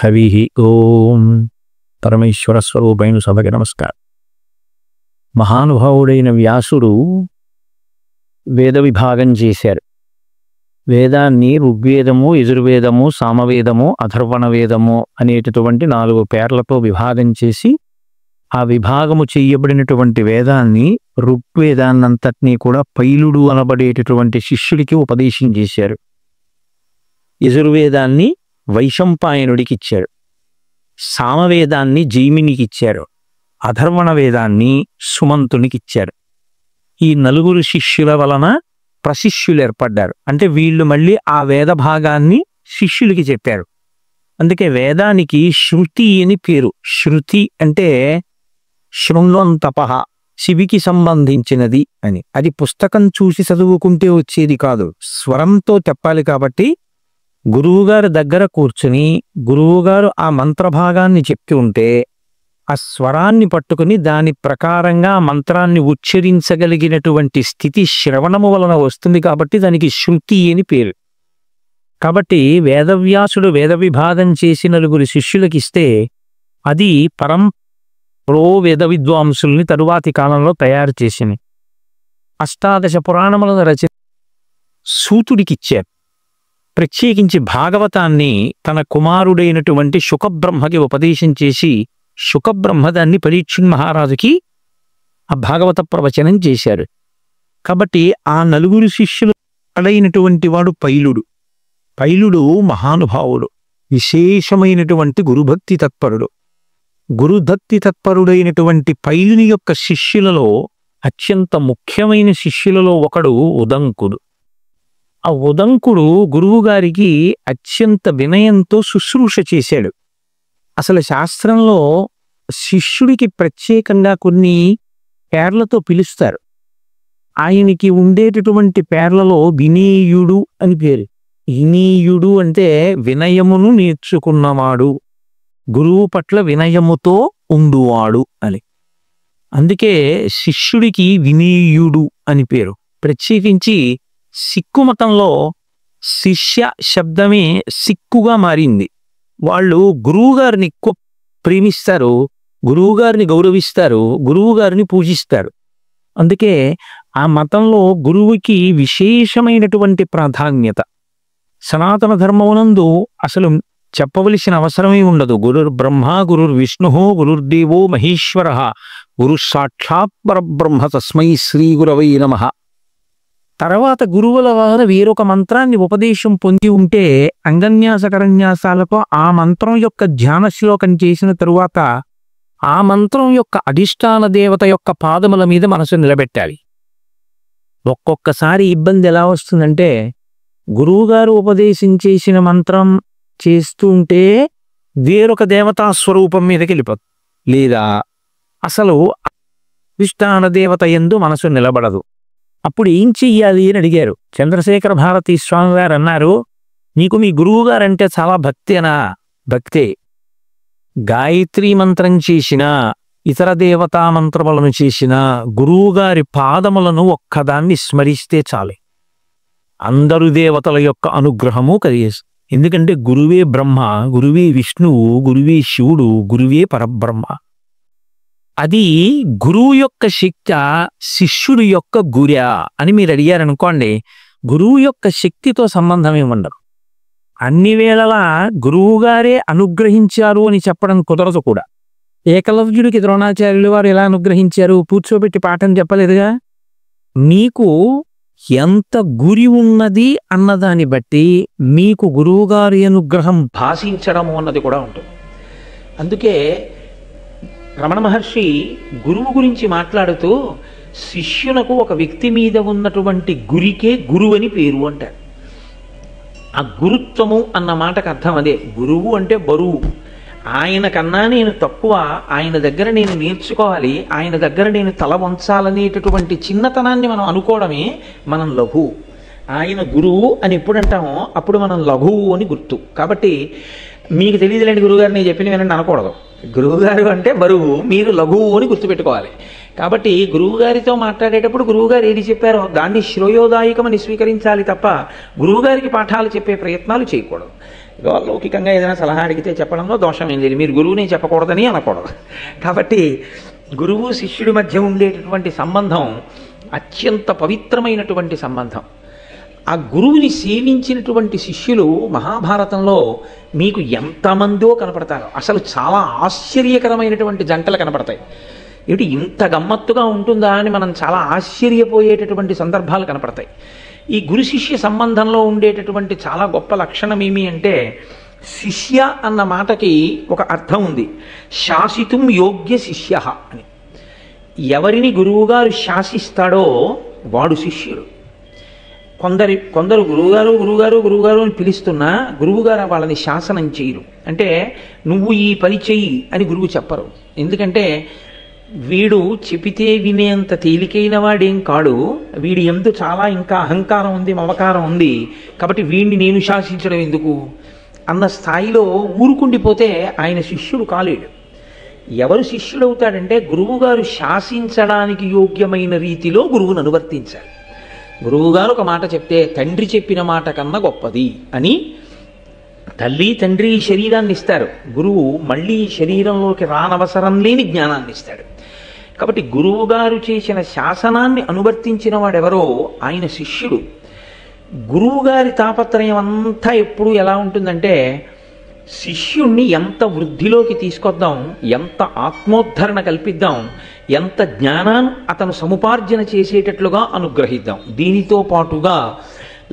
కవిః ఓం పరమేశ్వర స్వరూపైన సభకి నమస్కారం. మహానుభావుడైన వ్యాసుడు వేద విభాగం చేశారు. వేదాన్ని ఋగ్వేదము, యజుర్వేదము, సామవేదము, అథర్వణ వేదము అనేటటువంటి 4 పేర్లతో విభాగం చేసి ఆ విభాగము చెయ్యబడినటువంటి వేదాన్ని ఋగ్వేదాన్నంతటినీ కూడా పైలుడు అనబడేటటువంటి శిష్యుడికి ఉపదేశం చేశారు. యజుర్వేదాన్ని వైశంపాయనుడికి ఇచ్చారు. సామవేదాన్ని జైమినికి ఇచ్చారు. అథర్వణ వేదాన్ని సుమంతునికి ఇచ్చారు. ఈ 4 శిష్యుల వలన ప్రశిష్యులు ఏర్పడ్డారు. అంటే వీళ్ళు మళ్ళీ ఆ వేద భాగాన్ని శిష్యులకి చెప్పారు. అందుకే వేదానికి శృతి అని పేరు. శృతి అంటే శృణ్వంతపః, శివికి సంబంధించినది అని. అది పుస్తకం చూసి చదువుకుంటే వచ్చేది కాదు, స్వరంతో చెప్పాలి. కాబట్టి గురువుగారు దగ్గర కూర్చుని గురువుగారు ఆ మంత్రభాగాన్ని చెప్తూ ఉంటే ఆ స్వరాన్ని పట్టుకుని దాని ప్రకారంగా మంత్రాన్ని ఉచ్చరించగలిగినటువంటి స్థితి శ్రవణము వలన వస్తుంది. కాబట్టి దానికి శృతి అని పేరు. కాబట్టి వేదవ్యాసుడు వేద విభాగం చేసి 4 శిష్యులకి ఇస్తే అది వేద విద్వాంసుల్ని తరువాతి కాలంలో తయారు చేసింది. 18 పురాణములను సూతుడికి ఇచ్చారు. ప్రత్యేకించి భాగవతాన్ని తన కుమారుడైనటువంటి శుకబ్రహ్మకి ఉపదేశం చేసి శుకబ్రహ్మ దాన్ని పరీక్షణ్ మహారాజుకి ఆ భాగవత ప్రవచనం చేశారు. కాబట్టి ఆ 4 శిష్యులు అడైనటువంటి వాడు పైలుడు. పైలుడు మహానుభావుడు, విశేషమైనటువంటి గురుభక్తి తత్పరుడు. గురుభక్తి తత్పరుడైనటువంటి పైలుని యొక్క శిష్యులలో అత్యంత ముఖ్యమైన శిష్యులలో ఒకడు ఉదంకుడు. ఆ ఉదంకుడు గురువుగారికి అత్యంత వినయంతో శుశ్రూష చేశాడు. అసలు శాస్త్రంలో శిష్యుడికి ప్రత్యేకంగా కొన్ని పేర్లతో పిలుస్తారు. ఆయనకి ఉండేటటువంటి పేర్లలో వినీయుడు అని పేరు. వినీయుడు అంటే వినయమును నేర్చుకున్నవాడు, గురువు పట్ల వినయముతో ఉండువాడు అని. అందుకే శిష్యుడికి వినీయుడు అని పేరు. ప్రత్యేకించి సిక్కు మతంలో శిష్య శబ్దమే సిక్కుగా మారింది. వాళ్ళు గురువుగారిని ఎక్కువ ప్రేమిస్తారు, గురువుగారిని గౌరవిస్తారు, గురువుగారిని పూజిస్తారు. అందుకే ఆ మతంలో గురువుకి విశేషమైనటువంటి ప్రాధాన్యత. సనాతన ధర్మమునందు అసలు చెప్పవలసిన అవసరమే ఉండదు. గురుర్ బ్రహ్మ, గురుర్ విష్ణు, గురుర్దేవో మహేశ్వర, గురు సాక్షాత్ పరబ్రహ్మ, తస్మై శ్రీ గురవై నమః. తర్వాత గురువుల వలన వేరొక మంత్రాన్ని ఉపదేశం పొంది ఉంటే అంగన్యాస కరన్యాసాలతో ఆ మంత్రం యొక్క ధ్యాన శ్లోకం చేసిన తరువాత ఆ మంత్రం యొక్క అధిష్టాన దేవత యొక్క పాదముల మీద మనసు నిలబెట్టాలి. ఒక్కొక్కసారి ఇబ్బంది ఎలా వస్తుందంటే గురువుగారు ఉపదేశం చేసిన మంత్రం చేస్తూ ఉంటే వేరొక దేవతా స్వరూపం మీదకి వెళ్ళిపోతుంది, లేదా అసలు అధిష్టాన దేవత యందు మనసు నిలబడదు. అప్పుడు ఏం చెయ్యాలి అని అడిగారు. చంద్రశేఖర భారతీ స్వామి గారు అన్నారు, నీకు మీ గురువుగారంటే చాలా భక్తేనా? భక్తే. గాయత్రీ మంత్రం చేసిన, ఇతర దేవతా మంత్రములను చేసిన గురువుగారి పాదములను ఒక్కదాన్ని స్మరిస్తే చాలు, అందరు దేవతల యొక్క అనుగ్రహము కలిగేస్తుంది. ఎందుకంటే గురువే బ్రహ్మ, గురువే విష్ణువు, గురువే శివుడు, గురువే పరబ్రహ్మ. అది గురువు యొక్క శక్తి, శిష్యుడు యొక్క గుర్యా అని మీరు అడిగారనుకోండి, గురువు యొక్క శక్తితో సంబంధం ఏముండదు. అన్ని వేళలా గురువుగారే అనుగ్రహించారు అని చెప్పడం కుదరదు కూడా. ఏకలవ్యుడికి ద్రోణాచార్యులు వారు ఎలా అనుగ్రహించారు? కూర్చోబెట్టి పాఠం చెప్పలేదుగా. మీకు ఎంత గురి ఉన్నది అన్నదాన్ని బట్టి మీకు గురువుగారి అనుగ్రహం భాషించడము అన్నది కూడా ఉంటుంది. అందుకే రమణ మహర్షి గురువు గురించి మాట్లాడుతూ శిష్యులకు ఒక వ్యక్తి మీద ఉన్నటువంటి గురికే గురువు అని పేరు అంటారు. ఆ గురుత్వము అన్న మాటకు అర్థం అదే. గురువు అంటే బరువు. ఆయన కన్నా నేను తక్కువ, ఆయన దగ్గర నేను నేర్చుకోవాలి, ఆయన దగ్గర నేను తల వంచాలనేటటువంటి చిన్నతనాన్ని మనం అనుకోవడమే మనం లఘువు. ఆయన గురువు అని ఎప్పుడు అంటామో అప్పుడు మనం లఘువు అని గుర్తు. కాబట్టి మీకు తెలియదులేండి గురువుగారు నేను చెప్పిన వినండి అనకూడదు. గురువుగారు అంటే బరువు, మీరు లఘువు అని గుర్తుపెట్టుకోవాలి. కాబట్టి గురువుగారితో మాట్లాడేటప్పుడు గురువుగారు ఏది చెప్పారో దాన్ని శ్రేయోదాయకమని స్వీకరించాలి తప్ప గురువుగారికి పాఠాలు చెప్పే ప్రయత్నాలు చేయకూడదు. లౌకికంగా ఏదైనా సలహా అడిగితే చెప్పడంలో దోషం ఏం లేదు, మీరు గురువుని చెప్పకూడదని అనకూడదు. కాబట్టి గురువు శిష్యుడి మధ్య ఉండేటటువంటి సంబంధం అత్యంత పవిత్రమైనటువంటి సంబంధం. ఆ గురువుని సేవించినటువంటి శిష్యులు మహాభారతంలో మీకు ఎంతమందో కనపడతారు. అసలు చాలా ఆశ్చర్యకరమైనటువంటి జంటలు కనపడతాయి. ఏమిటి ఇంత గమ్మత్తుగా ఉంటుందా అని మనం చాలా ఆశ్చర్యపోయేటటువంటి సందర్భాలు కనపడతాయి. ఈ గురు శిష్య సంబంధంలో ఉండేటటువంటి చాలా గొప్ప లక్షణం ఏమి అంటే, శిష్య అన్న మాటకి ఒక అర్థం ఉంది, శాసితుం యోగ్య శిష్య అని. ఎవరిని గురువుగారు శాసిస్తాడో వాడు శిష్యుడు. కొందరు గురువుగారు గురువుగారు గురువుగారు అని పిలుస్తున్నా గురువుగారు వాళ్ళని శాసనం చేయరు. అంటే నువ్వు ఈ పని చెయ్యి అని గురువు చెప్పరు. ఎందుకంటే వీడు చెబితే వినేంత తేలికైన వాడేం కాడు, వీడి ఎందు చాలా ఇంకా అహంకారం ఉంది, మమకారం ఉంది, కాబట్టి వీడిని నేను శాసించడం ఎందుకు అన్న స్థాయిలో ఊరుకుండిపోతే ఆయన శిష్యుడు కాలేడు. ఎవరు శిష్యుడవుతాడంటే గురువుగారు శాసించడానికి యోగ్యమైన రీతిలో గురువును అనువర్తించాలి. గురువుగారు ఒక మాట చెప్తే తండ్రి చెప్పిన మాట కన్నా గొప్పది అని తల్లి తండ్రి శరీరాన్ని ఇస్తారు, గురువు మళ్ళీ శరీరంలోకి రానవసరం లేని జ్ఞానాన్ని ఇస్తాడు. కాబట్టి గురువుగారు చేసిన శాసనాన్ని అనువర్తించిన వాడెవరో ఆయన శిష్యుడు. గురువుగారి తాపత్రయం అంతా ఎప్పుడు ఎలా ఉంటుందంటే, శిష్యుణ్ణి ఎంత వృద్ధిలోకి తీసుకొద్దాం, ఎంత ఆత్మోద్ధరణ కల్పిద్దాం, ఎంత జ్ఞానాన్ని అతను సముపార్జన చేసేటట్లుగా అనుగ్రహిద్దాం. దీనితో పాటుగా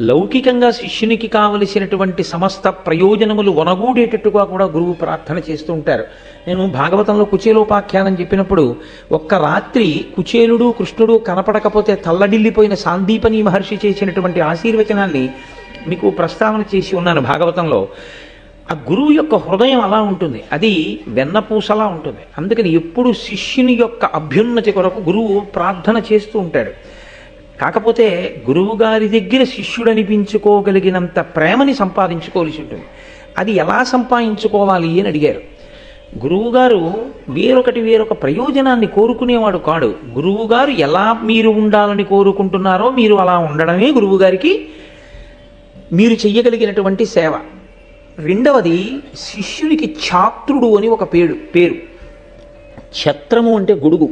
లౌకికంగా శిష్యునికి కావలసినటువంటి సమస్త ప్రయోజనములు వనగూడేటట్టుగా కూడా గురువు ప్రార్థన చేస్తూ ఉంటారు. నేను భాగవతంలో కుచేలోపాఖ్యానం చెప్పినప్పుడు ఒక్క రాత్రి కుచేలుడు కృష్ణుడు కనపడకపోతే తల్లడిల్లిపోయిన సాందీపని మహర్షి చేసినటువంటి ఆశీర్వచనాన్ని మీకు ప్రస్తావన చేసి ఉన్నాను భాగవతంలో. ఆ గురువు యొక్క హృదయం అలా ఉంటుంది, అది వెన్నపూసలా ఉంటుంది. అందుకని ఎప్పుడు శిష్యుని యొక్క అభ్యున్నతి కొరకు గురువు ప్రార్థన చేస్తూ ఉంటాడు. కాకపోతే గురువు గారి దగ్గర శిష్యుడు అనిపించుకోగలిగినంత ప్రేమని సంపాదించుకోవాల్సి ఉంటుంది. అది ఎలా సంపాదించుకోవాలి అని అడిగారు. గురువుగారు వేరొక ప్రయోజనాన్ని కోరుకునేవాడు కాడు. గురువుగారు ఎలా మీరు ఉండాలని కోరుకుంటున్నారో మీరు అలా ఉండడమే గురువుగారికి మీరు చెయ్యగలిగినటువంటి సేవ. రెండవది, శిష్యునికి ఛాత్రుడు అని ఒక పేరు. ఛత్రము అంటే గొడుగు.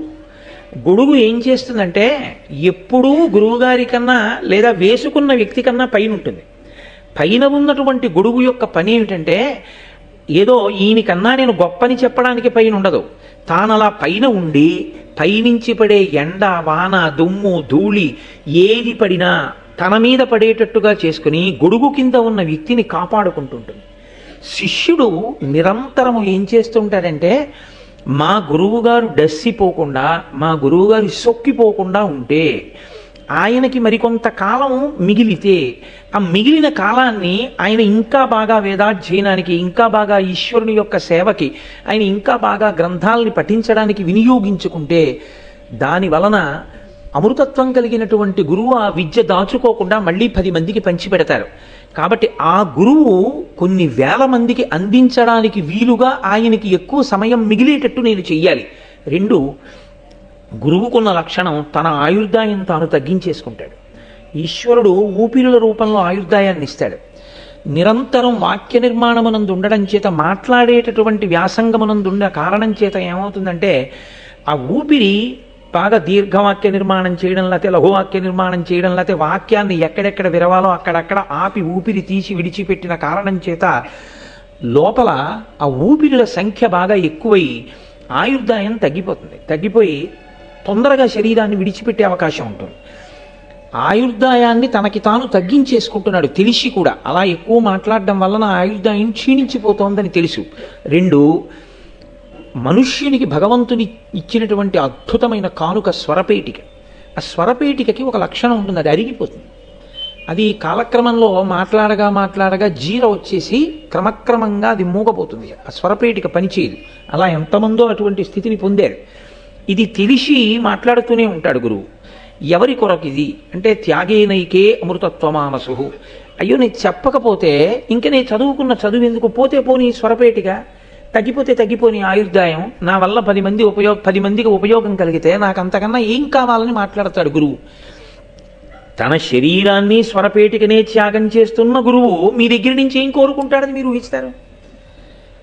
గొడుగు ఏం చేస్తుందంటే ఎప్పుడూ గురువుగారి కన్నా లేదా వేసుకున్న వ్యక్తి కన్నా పైన ఉంటుంది. పైన ఉన్నటువంటి గొడుగు యొక్క పని ఏమిటంటే, ఏదో ఈయనకన్నా నేను గొప్పని చెప్పడానికి పైన ఉండదు. తాను అలా పైన ఉండి పైనుంచి పడే ఎండ వాన దుమ్ము ధూళి ఏది పడినా తన మీద పడేటట్టుగా చేసుకుని గొడుగు కింద ఉన్న వ్యక్తిని కాపాడుకుంటుంటుంది. శిష్యుడు నిరంతరము ఏం చేస్తుంటాడంటే, మా గురువుగారు డస్సిపోకుండా మా గురువుగారు సొక్కిపోకుండా ఉంటే, ఆయనకి మరికొంత కాలం మిగిలితే ఆ మిగిలిన కాలాన్ని ఆయన ఇంకా బాగా వేదాధ్యయనానికి, ఇంకా బాగా ఈశ్వరుని యొక్క సేవకి, ఆయన ఇంకా బాగా గ్రంథాలని పఠించడానికి వినియోగించుకుంటే దాని వలన అమృతత్వం కలిగినటువంటి గురువు ఆ విద్య దాచుకోకుండా మళ్ళీ 10 మందికి పంచిపెడతారు. కాబట్టి ఆ గురువు కొన్ని వేల మందికి అందించడానికి వీలుగా ఆయనకి ఎక్కువ సమయం మిగిలేటట్టు నేను చెయ్యాలి. 2, గురువుకున్న లక్షణం తన ఆయుర్దాయం తాను తగ్గించేసుకుంటాడు. ఈశ్వరుడు ఊపిరుల రూపంలో ఆయుర్దాయాన్ని ఇస్తాడు. నిరంతరం వాక్య నిర్మాణమునందు ఉండడం చేత, మాట్లాడేటటువంటి వ్యాసంగమునందు ఉండే కారణం చేత ఏమవుతుందంటే, ఆ ఊపిరి బాగా దీర్ఘవాక్య నిర్మాణం చేయడం, లేకపోతే లఘువాక్య నిర్మాణం చేయడం, లేకపోతే వాక్యాన్ని ఎక్కడెక్కడ విరవాలో అక్కడక్కడ ఆపి ఊపిరి తీసి విడిచిపెట్టిన కారణం చేత లోపల ఆ ఊపిరిల సంఖ్య బాగా ఎక్కువై ఆయుర్దాయం తగ్గిపోయి తొందరగా శరీరాన్ని విడిచిపెట్టే అవకాశం ఉంటుంది. ఆయుర్దాయాన్ని తనకి తాను తగ్గించేసుకుంటున్నాడు తెలిసి కూడా. అలా ఎక్కువ మాట్లాడడం వలన ఆయుర్దాయం క్షీణించిపోతోందని తెలుసు. 2, మనుష్యునికి భగవంతుని ఇచ్చినటువంటి అద్భుతమైన కానుక స్వరపేటిక. ఆ స్వరపేటికకి ఒక లక్షణం ఉంటుంది, అది అరిగిపోతుంది. అది కాలక్రమంలో మాట్లాడగా జీర వచ్చేసి క్రమక్రమంగా అది మూగపోతుంది. ఆ స్వరపేటిక పనిచేయదు. అలా ఎంతమందో అటువంటి స్థితిని పొందారు. ఇది తెలిసి మాట్లాడుతూనే ఉంటాడు గురువు. ఎవరి కొరకు ఇది అంటే, త్యాగేనైకే అమృతత్వమానసు. అయ్యో నేను చెప్పకపోతే ఇంక నేను చదువుకున్న చదువు ఎందుకు, పోతే పోనీ స్వరపేటిక, తగ్గిపోతే తగ్గిపోని ఆయుర్దాయం, నా వల్ల 10 మందికి ఉపయోగం కలిగితే నాకు అంతకన్నా ఏం కావాలని మాట్లాడతాడు గురువు. తన శరీరాన్ని స్వరపేటికనే త్యాగం చేస్తున్న గురువు మీ దగ్గర నుంచి ఏం కోరుకుంటాడని మీరు ఊహిస్తారు?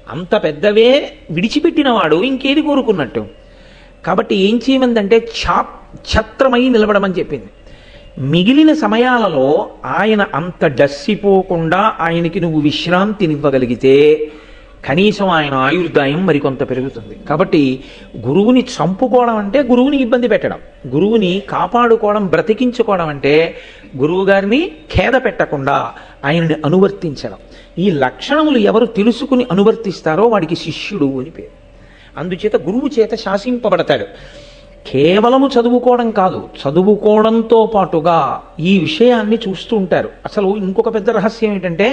అంత పెద్దవే విడిచిపెట్టినవాడు ఇంకేది కోరుకున్నట్టు? కాబట్టి ఏం చేయమందంటే ఛత్రమై నిలబడమని చెప్పింది. మిగిలిన సమయాలలో ఆయన అంత డస్సిపోకుండా ఆయనకి నువ్వు విశ్రాంతినివ్వగలిగితే కనీసం ఆయన ఆయుర్దాయం మరికొంత పెరుగుతుంది. కాబట్టి గురువుని చంపుకోవడం అంటే గురువుని ఇబ్బంది పెట్టడం, గురువుని కాపాడుకోవడం, బ్రతికించుకోవడం అంటే గురువు గారిని ఖేద పెట్టకుండా ఆయనని అనువర్తించడం. ఈ లక్షణములు ఎవరు తెలుసుకుని అనువర్తిస్తారో వాడికి శిష్యుడు అని పేరు. అందుచేత గురువు చేత శాసింపబడతాడు. కేవలము చదువుకోవడం కాదు, చదువుకోవడంతో పాటుగా ఈ విషయాన్ని చూస్తూ ఉంటారు. అసలు ఇంకొక పెద్ద రహస్యం ఏంటంటే,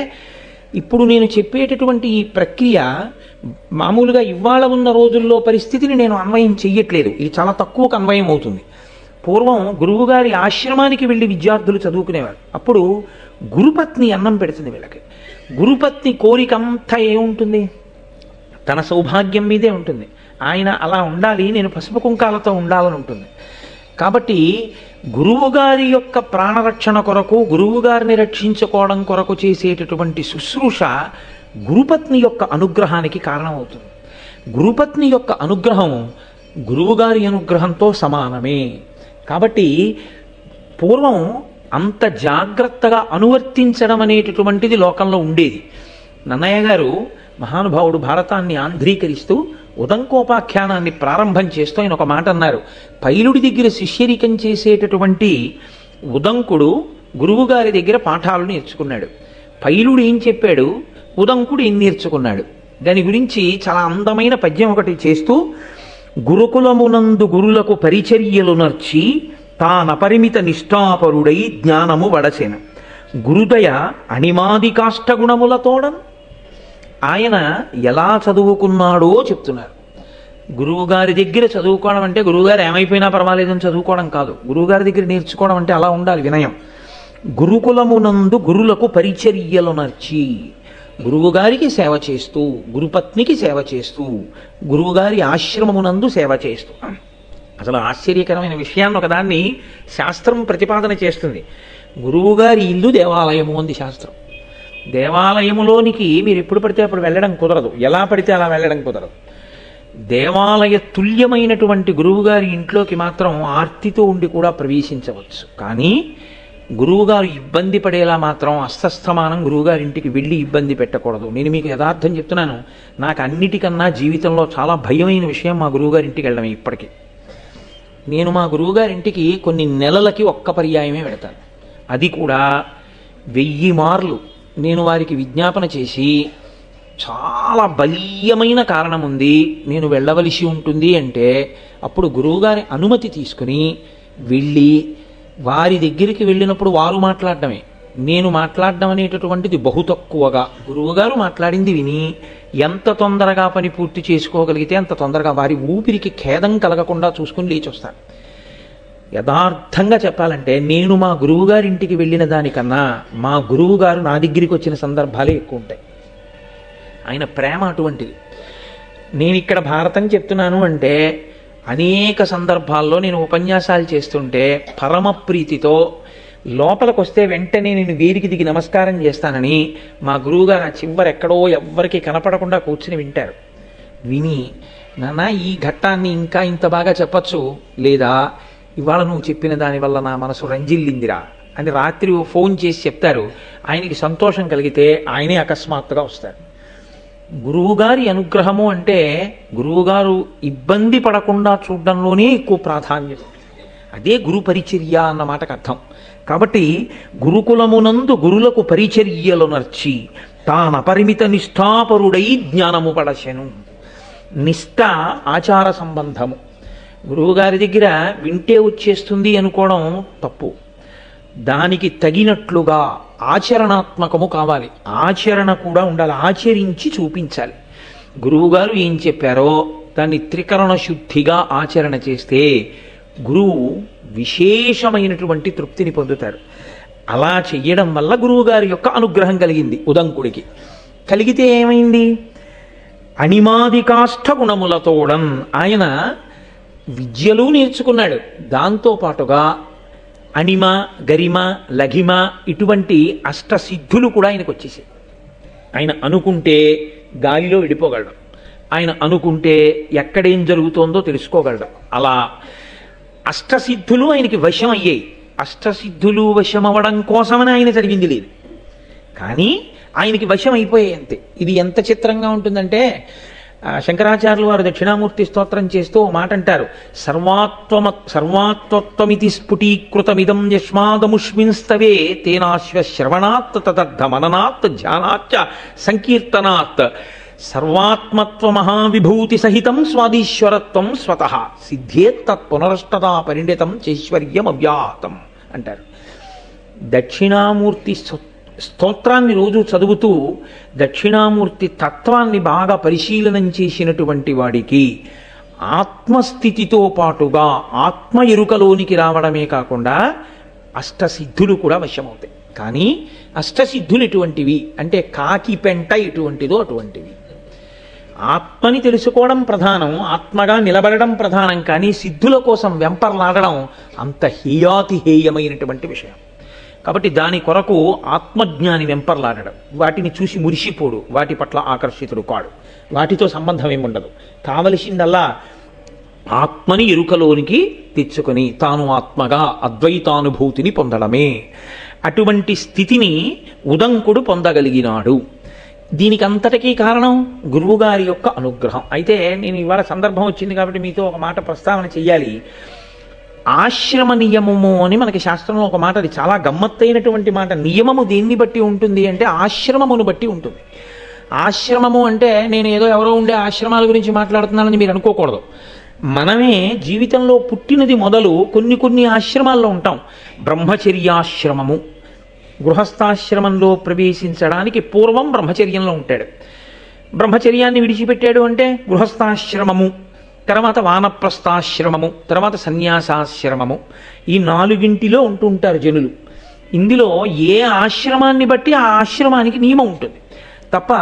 ఇప్పుడు నేను చెప్పేటటువంటి ఈ ప్రక్రియ మామూలుగా ఇవాళ ఉన్న రోజుల్లో పరిస్థితిని నేను అన్వయం చెయ్యట్లేదు. ఇది చాలా తక్కువకు అన్వయం అవుతుంది. పూర్వం గురువుగారి ఆశ్రమానికి వెళ్ళి విద్యార్థులు చదువుకునేవారు. అప్పుడు గురుపత్ని అన్నం పెడుతుంది వీళ్ళకి. గురుపత్ని కోరికంతా ఏముంటుంది? తన సౌభాగ్యం మీదే ఉంటుంది. ఆయన అలా ఉండాలి, నేను పసుపు కుంకాలతో ఉండాలని ఉంటుంది. కాబట్టి గురువుగారి యొక్క ప్రాణరక్షణ కొరకు, గురువుగారిని రక్షించుకోవడం కొరకు చేసేటటువంటి శుశ్రూష గురుపత్ని యొక్క అనుగ్రహానికి కారణమవుతుంది. గురుపత్ని యొక్క అనుగ్రహం గురువుగారి అనుగ్రహంతో సమానమే. కాబట్టి పూర్వం అంత జాగ్రత్తగా అనువర్తించడం అనేటటువంటిది లోకంలో ఉండేది. నన్నయ్య గారు మహానుభావుడు భారతాన్ని ఆంధ్రీకరిస్తూ ఉదంకోపాఖ్యానాన్ని ప్రారంభం చేస్తూ ఆయన ఒక మాట అన్నారు. పైలుడి దగ్గర శిష్యరికం చేసేటటువంటి ఉదంకుడు గురువుగారి దగ్గర పాఠాలు నేర్చుకున్నాడు. పైలుడు ఏం చెప్పాడు, ఉదంకుడు ఏం నేర్చుకున్నాడు, దాని గురించి చాలా అందమైన పద్యం ఒకటి చేస్తూ, గురుకులమునందు గురులకు పరిచర్యలు నర్చి తానపరిమిత నిష్ఠాపరుడై జ్ఞానము వడసెన గురుదయ అణిమాది కాష్టగుణములతోడం. ఆయన ఎలా చదువుకున్నాడో చెప్తున్నారు. గురువుగారి దగ్గర చదువుకోవడం అంటే గురువుగారు ఏమైపోయినా పర్వాలేదని చదువుకోవడం కాదు. గురువుగారి దగ్గర నేర్చుకోవడం అంటే అలా ఉండాలి వినయం. గురుకులమునందు గురులకు పరిచర్యలు నర్చి, గురువుగారికి సేవ చేస్తూ, గురుపత్నికి సేవ చేస్తూ, గురువుగారి ఆశ్రమమునందు సేవ చేస్తూ. అసలు ఆశ్చర్యకరమైన విషయాన్ని ఒకదాన్ని శాస్త్రం ప్రతిపాదన చేస్తుంది. గురువుగారి ఇల్లు దేవాలయము అంది శాస్త్రం. దేవాలయములోనికి మీరు ఎప్పుడు పడితే అప్పుడు వెళ్ళడం కుదరదు, ఎలా పడితే అలా వెళ్ళడం కుదరదు. దేవాలయ తుల్యమైనటువంటి గురువుగారి ఇంట్లోకి మాత్రం ఆర్తితో ఉండి కూడా ప్రవేశించవచ్చు. కానీ గురువుగారు ఇబ్బంది పడేలా మాత్రం అస్తస్థమానం గురువుగారి ఇంటికి వెళ్ళి ఇబ్బంది పెట్టకూడదు. నేను మీకు యథార్థం చెప్తున్నాను, నాకు అన్నిటికన్నా జీవితంలో చాలా భయమైన విషయం మా గురువుగారి ఇంటికి వెళ్ళడమే. ఇప్పటికీ నేను మా గురువుగారింటికి కొన్ని నెలలకి ఒక్క పర్యాయమే వెళతాను. అది కూడా 1000 మార్లు నేను వారికి విజ్ఞాపన చేసి, చాలా బలీయమైన కారణం ఉంది, నేను వెళ్ళవలసి ఉంటుంది అంటే అప్పుడు గురువుగారి అనుమతి తీసుకుని వెళ్ళి, వారి దగ్గరికి వెళ్ళినప్పుడు వారు మాట్లాడడమే, నేను మాట్లాడడం అనేటటువంటిది బహు తక్కువగా, గురువుగారు మాట్లాడింది విని ఎంత తొందరగా పని పూర్తి చేసుకోగలిగితే అంత తొందరగా వారి ఊపిరికి ఖేదం కలగకుండా చూసుకుని లేచి వస్తాను. యథార్థంగా చెప్పాలంటే నేను మా గురువుగారి ఇంటికి వెళ్ళిన దానికన్నా మా గురువుగారు నా దగ్గరికి వచ్చిన సందర్భాలే ఎక్కువ ఉంటాయి. ఆయన ప్రేమ అటువంటిది. నేను ఇక్కడ భారతం చెప్తున్నాను అంటే అనేక సందర్భాల్లో నేను ఉపన్యాసాలు చేస్తుంటే పరమ ప్రీతితో లోపలికి వస్తే వెంటనే నేను వేదిక దిగి నమస్కారం చేస్తానని మా గురువుగారు ఆ చివరెక్కడో ఎవ్వరికి కనపడకుండా కూర్చుని వింటారు. విని, నాన్న ఈ ఘట్టాన్ని ఇంకా ఇంత బాగా చెప్పచ్చు, లేదా ఇవాళ నువ్వు చెప్పిన దానివల్ల నా మనసు రంజిల్లిందిరా అని రాత్రి ఫోన్ చేసి చెప్తారు. ఆయనకి సంతోషం కలిగితే ఆయనే అకస్మాత్తుగా వస్తారు. గురువుగారి అనుగ్రహము అంటే గురువుగారు ఇబ్బంది పడకుండా చూడడంలోనే ఎక్కువ ప్రాధాన్యత. అదే గురు పరిచర్య అన్న మాటకు అర్థం. కాబట్టి గురుకులమునందు గురులకు పరిచర్యలు నర్చి తానపరిమిత నిష్ఠాపరుడై జ్ఞానము పడసెను. నిష్ఠ ఆచార సంబంధము. గురువుగారి దగ్గర వింటే వచ్చేస్తుంది అనుకోవడం తప్పు. దానికి తగినట్లుగా ఆచరణాత్మకము కావాలి, ఆచరణ కూడా ఉండాలి, ఆచరించి చూపించాలి. గురువుగారు ఏం చెప్పారో దాన్ని త్రికరణ శుద్ధిగా ఆచరణ చేస్తే గురువు విశేషమైనటువంటి తృప్తిని పొందుతారు. అలా చెయ్యడం వల్ల గురువుగారి యొక్క అనుగ్రహం కలిగింది ఉదంకుడికి. కలిగితే ఏమైంది? అణిమాది కాష్ట గుణములతోడం. ఆయన విద్యలు నేర్చుకున్నాడు, దాంతోపాటుగా అణిమ, గరిమ, లఘిమ ఇటువంటి అష్టసిద్ధులు కూడా ఆయనకు వచ్చేసాయి. ఆయన అనుకుంటే గాలిలో విడిపోగలడు, ఆయన అనుకుంటే ఎక్కడేం జరుగుతోందో తెలుసుకోగలడు. అలా అష్టసిద్ధులు ఆయనకి వశం అయ్యాయి. అష్టసిద్ధులు వశం అవ్వడం కోసమని ఆయన చదివింది లేదు, కానీ ఆయనకి వశం అయిపోయాయి అంతే. ఇది ఎంత చిత్రంగా ఉంటుందంటే, శంకరాచార్యులు వారు దక్షిణామూర్తి స్తోత్రం చేస్తూ ఓ మాట అంటారు, సర్వాత్వత్వమితి స్ఫుటీకృతమిదం యస్మాదముష్మిన్స్తవే తేనాశ్వ శ్రవణాత్ తదర్థ మననాత్ ధ్యానాచ్చ సంకీర్తనాత్ సర్వాత్మత్వ మహావిభూతి సహితం స్వాదీశ్వరత్వం స్వతః సిద్ధేత్తత్ పునరష్టదా పరిణితం చైశ్వర్యం అవ్యాహతం అంటారు. దక్షిణామూర్తి స్తోత్రాన్ని రోజు చదువుతూ దక్షిణామూర్తి తత్వాన్ని బాగా పరిశీలనం చేసినటువంటి వాడికి ఆత్మస్థితితో పాటుగా ఆత్మ ఎరుకలోనికి రావడమే కాకుండా అష్టసిద్ధులు కూడా వశమవుతాయి. కానీ అష్టసిద్ధులు ఎటువంటివి అంటే కాకి పెంట ఎటువంటిదో అటువంటివి. ఆత్మని తెలుసుకోవడం ప్రధానం, ఆత్మగా నిలబడడం ప్రధానం, కానీ సిద్ధుల కోసం వెంపర్లాడడం అంత హేయాతిహేయమైనటువంటి విషయం. కాబట్టి దాని కొరకు ఆత్మజ్ఞాని వెంపర్లాడడం, వాటిని చూసి మురిసిపోడు, వాటి పట్ల ఆకర్షితుడు కాడు, వాటితో సంబంధం ఏముండదు. కావలసిందల్లా ఆత్మని ఎరుకలోనికి తెచ్చుకొని తాను ఆత్మగా అద్వైతానుభూతిని పొందడమే. అటువంటి స్థితిని ఉదంకుడు పొందగలిగినాడు. దీనికి అంతటికీ కారణం గురువుగారి యొక్క అనుగ్రహం. అయితే నేను ఇవాళ సందర్భం వచ్చింది కాబట్టి మీతో ఒక మాట ప్రస్తావన చెయ్యాలి. ఆశ్రమ నియమము అని మనకి శాస్త్రంలో ఒక మాట, అది చాలా గమ్మత్తైనటువంటి మాట. నియమము దేన్ని బట్టి ఉంటుంది అంటే ఆశ్రమమును బట్టి ఉంటుంది. ఆశ్రమము అంటే నేను ఏదో ఎవరో ఉండే ఆశ్రమాల గురించి మాట్లాడుతున్నానని మీరు అనుకోకూడదు. మనమే జీవితంలో పుట్టినది మొదలు కొన్ని ఆశ్రమాల్లో ఉంటాం. బ్రహ్మచర్యాశ్రమము, గృహస్థాశ్రమంలో ప్రవేశించడానికి పూర్వం బ్రహ్మచర్యంలో ఉంటాడు. బ్రహ్మచర్యాన్ని విడిచిపెట్టాడు అంటే గృహస్థాశ్రమము, తర్వాత వానప్రస్థాశ్రమము, తర్వాత సన్యాసాశ్రమము. ఈ నాలుగింటిలో ఉంటుంటారు జనులు. ఇందులో ఏ ఆశ్రమాన్ని బట్టి ఆ ఆశ్రమానికి నియమం ఉంటుంది తప్ప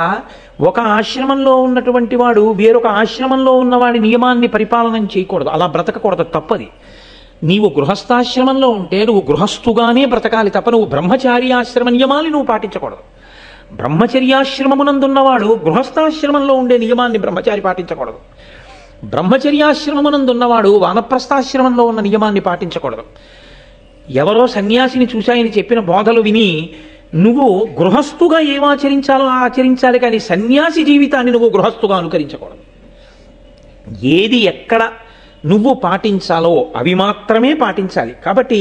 ఒక ఆశ్రమంలో ఉన్నటువంటి వాడు వేరొక ఆశ్రమంలో ఉన్నవాడి నియమాన్ని పరిపాలన చేయకూడదు, అలా బ్రతకకూడదు, తప్పది. నీవు గృహస్థాశ్రమంలో ఉంటే నువ్వు గృహస్థుగానే బ్రతకాలి తప్ప నువ్వు బ్రహ్మచారి ఆశ్రమ నియమాన్ని నువ్వు పాటించకూడదు. బ్రహ్మచర్యాశ్రమమునందున్నవాడు గృహస్థాశ్రమంలో ఉండే నియమాన్ని బ్రహ్మచారి పాటించకూడదు. బ్రహ్మచర్యాశ్రమమునందున్నవాడు వానప్రస్థాశ్రమంలో ఉన్న నియమాన్ని పాటించకూడదు. ఎవరో సన్యాసిని చూసి ఆయన చెప్పిన బోధలు విని నువ్వు గృహస్థుగా ఏం ఆచరించాలో ఆచరించాలి, కానీ సన్యాసి జీవితాన్ని నువ్వు గృహస్థుగా అనుకరించకూడదు. ఏది ఎక్కడ నువ్వు పాటించాలో అవి మాత్రమే పాటించాలి. కాబట్టి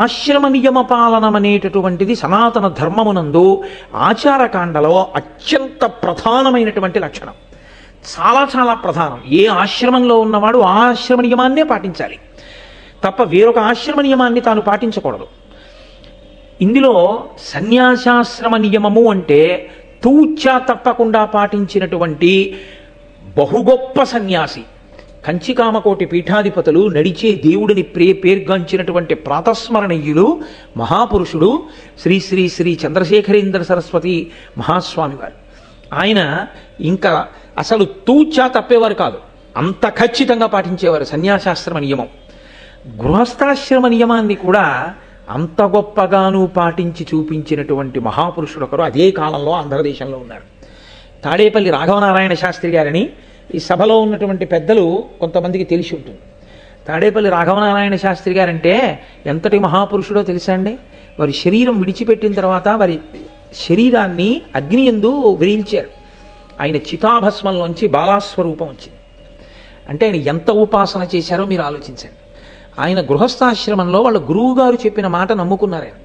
ఆశ్రమ నియమ పాలనం అనేటటువంటిది సనాతన ధర్మమునందు ఆచారకాండలో అత్యంత ప్రధానమైనటువంటి లక్షణం. చాలా చాలా ప్రధానం. ఏ ఆశ్రమంలో ఉన్నవాడు ఆ ఆశ్రమ నియమాన్నే పాటించాలి తప్ప వేరొక ఆశ్రమ నియమాన్ని తాను పాటించకూడదు. ఇందులో సన్యాసాశ్రమ నియమము అంటే తూచా తప్పకుండా పాటించినటువంటి బహుగొప్ప సన్యాసి, కంచికామకోటి పీఠాధిపతులు, నడిచే దేవుడిని పేర్గాంచినటువంటి ప్రాతస్మరణీయులు మహాపురుషుడు శ్రీ శ్రీ శ్రీ చంద్రశేఖరేంద్ర సరస్వతి మహాస్వామి వారు. ఆయన ఇంకా అసలు తూచా తప్పేవారు కాదు, అంత ఖచ్చితంగా పాటించేవారు సన్యాసాశ్రమ నియమం. గృహస్థాశ్రమ నియమాన్ని కూడా అంత గొప్పగాను పాటించి చూపించినటువంటి మహాపురుషుడు ఒకరు అదే కాలంలో ఆంధ్రదేశంలో ఉన్నారు. తాడేపల్లి రాఘవనారాయణ శాస్త్రి గారని ఈ సభలో ఉన్నటువంటి పెద్దలు కొంతమందికి తెలిసి ఉంటుంది. తాడేపల్లి రాఘవనారాయణ శాస్త్రి గారంటే ఎంతటి మహాపురుషుడో తెలుసా అండి. వారి శరీరం విడిచిపెట్టిన తర్వాత వారి శరీరాన్ని అగ్ని యందు వేయించారు. ఆయన చితాభస్మంలోంచి బాలాస్వరూపం వచ్చింది. అంటే ఆయన ఎంత ఉపాసన చేశారో మీరు ఆలోచించండి. ఆయన గృహస్థాశ్రమంలో వాళ్ళ గురువు గారు చెప్పిన మాట నమ్ముకున్నారు ఆయన.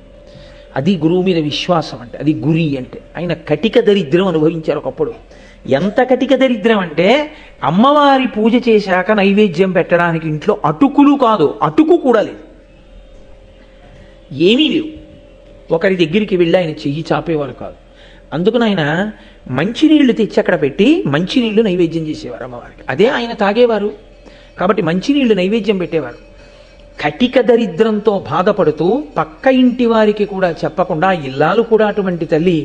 అది గురువు మీద విశ్వాసం అంటే, అది గురి అంటే. ఆయన కటిక దరిద్రం అనుభవించారు ఒకప్పుడు. ఎంత కటిక దరిద్రం అంటే అమ్మవారి పూజ చేశాక నైవేద్యం పెట్టడానికి ఇంట్లో అటుకులు కాదు, అటుకు కూడా లేదు, ఏమీ లేవు. ఒకరి దగ్గరికి వెళ్ళి ఆయన చెయ్యి చాపేవారు కాదు. అందుకని ఆయన మంచినీళ్లు తెచ్చి అక్కడ పెట్టి మంచినీళ్లు నైవేద్యం చేసేవారు అమ్మవారికి. అదే ఆయన తాగేవారు. కాబట్టి మంచినీళ్లు నైవేద్యం పెట్టేవారు. కటిక దరిద్రంతో బాధపడుతూ పక్క ఇంటి వారికి కూడా చెప్పకుండా, ఇల్లాలు కూడా అటువంటి తల్లి.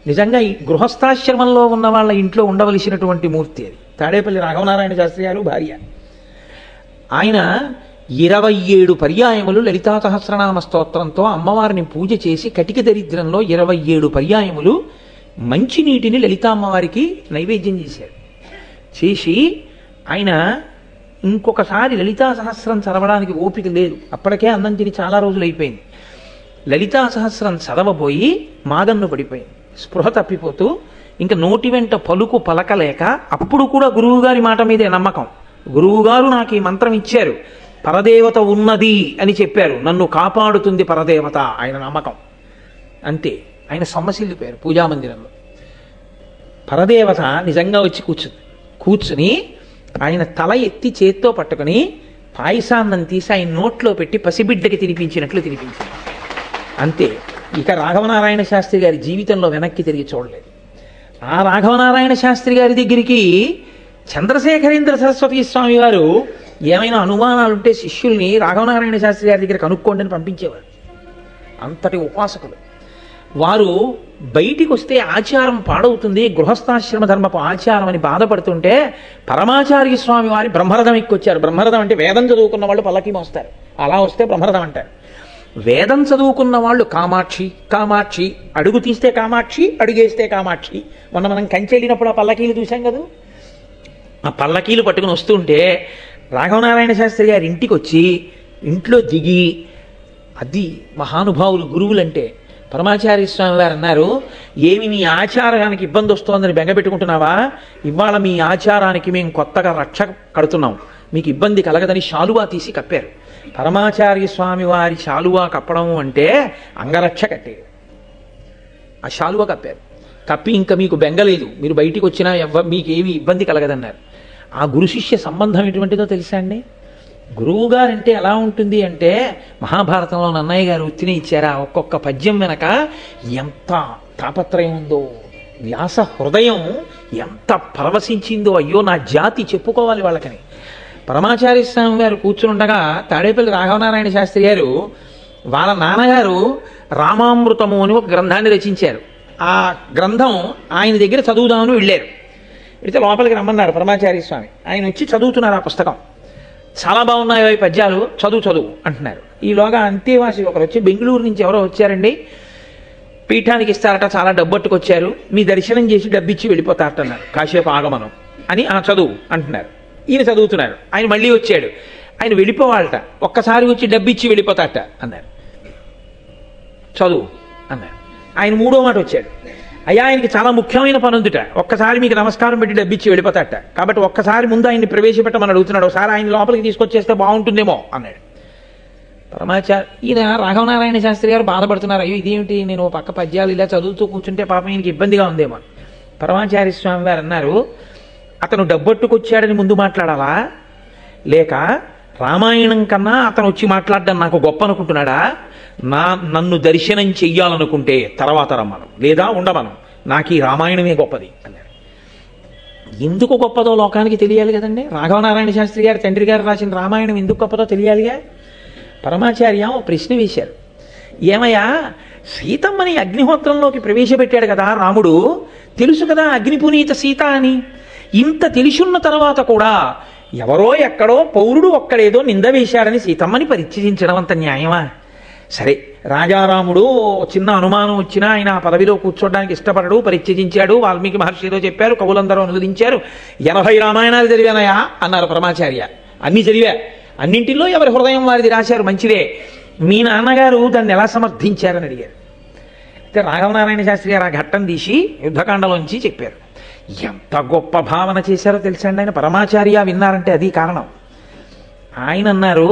నిజంగా ఈ గృహస్థాశ్రమంలో ఉన్న వాళ్ళ ఇంట్లో ఉండవలసినటువంటి మూర్తి అది తాడేపల్లి రాఘవనారాయణ శాస్త్రి గారు భార్య. ఆయన 27 పర్యాయములు లలితా సహస్రనామ స్తోత్రంతో అమ్మవారిని పూజ చేసి కటిక దరిద్రంలో 27 పర్యాయములు మంచినీటిని లలితా అమ్మవారికి నైవేద్యం చేశారు. చేసి ఆయన ఇంకొకసారి లలితా సహస్రం చదవడానికి ఓపిక లేదు, అప్పటికే అన్నం తిని చాలా రోజులు అయిపోయింది. లలితా సహస్రం చదవబోయి మాగన్ను పడిపోయింది. స్పృహ తప్పిపోతూ ఇంకా నోటి వెంట పలుకు పలకలేక, అప్పుడు కూడా గురువుగారి మాట మీదే నమ్మకం. గురువుగారు నాకు ఈ మంత్రం ఇచ్చారు, పరదేవత ఉన్నది అని చెప్పారు, నన్ను కాపాడుతుంది పరదేవత, ఆయన నమ్మకం అంతే. ఆయన సొమ్మసిల్లిపోయారు పూజామందిరంలో. పరదేవత నిజంగా వచ్చి కూర్చుని ఆయన తల ఎత్తి చేత్తో పట్టుకుని పాయసాన్నం తీసి ఆయన నోట్లో పెట్టి పసిబిడ్డకి తినిపించినట్లు తినిపించారు అంతే. ఇక రాఘవనారాయణ శాస్త్రి గారి జీవితంలో వెనక్కి తిరిగి చూడలేదు. ఆ రాఘవనారాయణ శాస్త్రి గారి దగ్గరికి చంద్రశేఖరేంద్ర సరస్వతి స్వామి వారు ఏమైనా అనుమానాలుంటే శిష్యుల్ని రాఘవనారాయణ శాస్త్రి గారి దగ్గర కనుక్కోండి అని పంపించేవారు. అంతటి ఉపాసకులు వారు. బయటికి వస్తే ఆచారం పాడవుతుంది, గృహస్థాశ్రమ ధర్మపు ఆచారం అని బాధపడుతుంటే పరమాచార్య స్వామి వారి బ్రహ్మరథం ఎక్కొచ్చారు. బ్రహ్మరథం అంటే వేదం చదువుకున్న వాళ్ళు పల్లకి మోస్తారు, అలా వస్తే బ్రహ్మరథం అంటారు. వేదం చదువుకున్న వాళ్ళు కామాక్షి కామాక్షి, అడుగు తీస్తే కామాక్షి, అడుగేస్తే కామాక్షి. మొన్న మనం కంచెళ్ళినప్పుడు ఆ పల్లకీలు చూసాం కదా, ఆ పల్లకీలు పట్టుకుని వస్తుంటే రాఘవనారాయణ శాస్త్రి గారి ఇంటికి వచ్చి ఇంట్లో దిగి, అది మహానుభావులు గురువులంటే. పరమాచార్య స్వామి వారు అన్నారు, ఏమి మీ ఆచారానికి ఇబ్బంది వస్తోందని బెంగపెట్టుకుంటున్నావా? ఇవాళ మీ ఆచారానికి మేము కొత్తగా రక్ష కడుతున్నాం, మీకు ఇబ్బంది కలగదని శాలువా తీసి కప్పారు. పరమాచార్య స్వామి వారి శాలువా కప్పడం అంటే అంగరక్ష కట్టేది. ఆ శాలువా కప్పారు, కప్పి ఇంకా మీకు బెంగలేదు, మీరు బయటికి వచ్చినా మీకు ఏమి ఇబ్బంది కలగదన్నారు. ఆ గురు శిష్య సంబంధం ఎటువంటిదో తెలుసా అండి? గురువు గారంటే ఎలా ఉంటుంది అంటే, మహాభారతంలో నన్నయ్య గారు ఉత్తిని ఇచ్చారా, ఒక్కొక్క పద్యం వెనక ఎంత తాపత్రయం ఉందో, వ్యాస హృదయం ఎంత పరవశించిందో, అయ్యో నా జాతి చెప్పుకోవాలి వాళ్ళకని. పరమాచార్య స్వామి గారు కూర్చుండగా తాడేపల్లి రాఘవనారాయణ శాస్త్రి గారు వాళ్ళ నాన్నగారు రామామృతము అని ఒక గ్రంథాన్ని రచించారు. ఆ గ్రంథం ఆయన దగ్గర చదువుదామని వెళ్ళారు. అయితే లోపలికి రమ్మన్నారు పరమాచార్య స్వామి. ఆయన వచ్చి చదువుతున్నారు ఆ పుస్తకం. చాలా బాగున్నాయి అవి పద్యాలు, చదువు అంటున్నారు. ఈలోగా అంతేవాసి ఒకరు వచ్చి, బెంగళూరు నుంచి ఎవరో వచ్చారండి, పీఠానికి ఇస్తారట, చాలా డబ్బట్టుకొచ్చారు, మీ దర్శనం చేసి డబ్బిచ్చి వెళ్ళిపోతారట అన్నారు. కాసేపు ఆగమనం అని ఆ చదువు అంటున్నారు. ఈయన చదువుతున్నారు. ఆయన మళ్ళీ వచ్చాడు, ఆయన వెళ్ళిపోవాలట, ఒక్కసారి వచ్చి డబ్బిచ్చి వెళ్ళిపోతారట అన్నారు. చదువు అన్నారు. ఆయన మూడో మాట వచ్చాడు, అయ్యా ఆయనకి చాలా ముఖ్యమైన పని ఉందిట, ఒక్కసారి మీకు నమస్కారం పెట్టి డబ్బిచ్చి వెళ్ళిపోతాట, కాబట్టి ఒక్కసారి ముందు ఆయన్ని ప్రవేశపెట్టమని అడుగుతున్నాడు, ఒకసారి ఆయన లోపలికి తీసుకొచ్చేస్తే బాగుంటుందేమో అన్నాడు. ఈయన రాఘవనారాయణ శాస్త్రి గారు బాధపడుతున్నారు, అయ్యో ఇదేమిటి, నేను పక్క పద్యాలు ఇలా చదువుతూ కూర్చుంటే పాపం ఈయనకి ఇబ్బందిగా ఉందేమో. పరమాచార్య స్వామి వారు అన్నారు, అతను డబ్బట్టుకొచ్చాడని ముందు మాట్లాడాలా, లేక రామాయణం కన్నా అతను వచ్చి మాట్లాడడం నాకు గొప్ప అనుకుంటున్నాడా? నన్ను దర్శనం చెయ్యాలనుకుంటే తర్వాత రమ్మను, లేదా ఉండమను, నాకు ఈ రామాయణమే గొప్పది అన్నాడు. ఎందుకు గొప్పదో లోకానికి తెలియాలి కదండి. రాఘవనారాయణ శాస్త్రి గారు తండ్రి గారు రాసిన రామాయణం ఎందుకు గొప్పదో తెలియాలిగా. పరమాచార్య ఓ ప్రశ్న వేశారు, ఏమయ్యా సీతమ్మని అగ్నిహోత్రంలోకి ప్రవేశపెట్టాడు కదా రాముడు, తెలుసు కదా అగ్నిపునీత సీత అని, ఇంత తెలుసున్న తర్వాత కూడా ఎవరో ఎక్కడో పౌరుడు ఒక్కడేదో నింద వేశాడని సీతమ్మని పరిత్యజించడం అంత న్యాయమా? సరే, రాజారాముడు చిన్న అనుమానం వచ్చినా ఆయన ఆ పదవిలో కూర్చోడానికి ఇష్టపడడు, పరిత్యజించాడు, వాల్మీకి మహర్షితో చెప్పారు, కవులందరూ అనువదించారు, 80 రామాయణాలు చదివానయా అన్నారు పరమాచార్య. అన్ని చదివా, అన్నింటిలో ఎవరి హృదయం వారిది రాశారు, మంచిదే, మీ నాన్నగారు దాన్ని ఎలా సమర్థించారని అడిగారు. అయితే రాఘవనారాయణ శాస్త్రి గారు ఆ ఘట్టం తీసి యుద్ధకాండలోంచి చెప్పారు. ఎంత గొప్ప భావన చేశారో తెలుసా అండి ఆయన. పరమాచార్య విన్నారంటే అది కారణం. ఆయన అన్నారు,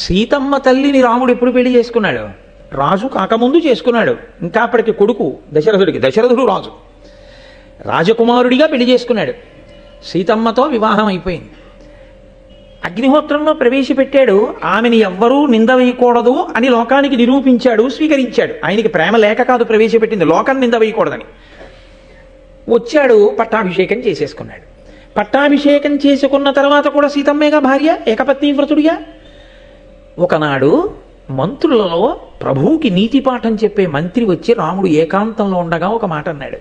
సీతమ్మ తల్లిని రాముడు ఎప్పుడు పెళ్లి చేసుకున్నాడు? రాజు కాకముందు చేసుకున్నాడు. ఇంకా అప్పటికి కొడుకు దశరథుడికి, దశరథుడు రాజు, రాజకుమారుడిగా పెళ్లి చేసుకున్నాడు. సీతమ్మతో వివాహం అయిపోయింది. అగ్నిహోత్రంలో ప్రవేశపెట్టాడు, ఆమెని ఎవ్వరూ నింద వేయకూడదు అని లోకానికి నిరూపించాడు, స్వీకరించాడు. ఆయనకి ప్రేమ లేక కాదు ప్రవేశపెట్టింది, లోకం నింద వేయకూడదని. వచ్చాడు, పట్టాభిషేకం చేసేసుకున్నాడు. పట్టాభిషేకం చేసుకున్న తర్వాత కూడా సీతమ్మేగా భార్య, ఏకపత్ని వ్రతుడిగా. ఒకనాడు మంత్రులలో ప్రభువుకి నీతి పాఠం చెప్పే మంత్రి వచ్చి రాముడు ఏకాంతంలో ఉండగా ఒక మాట అన్నాడు,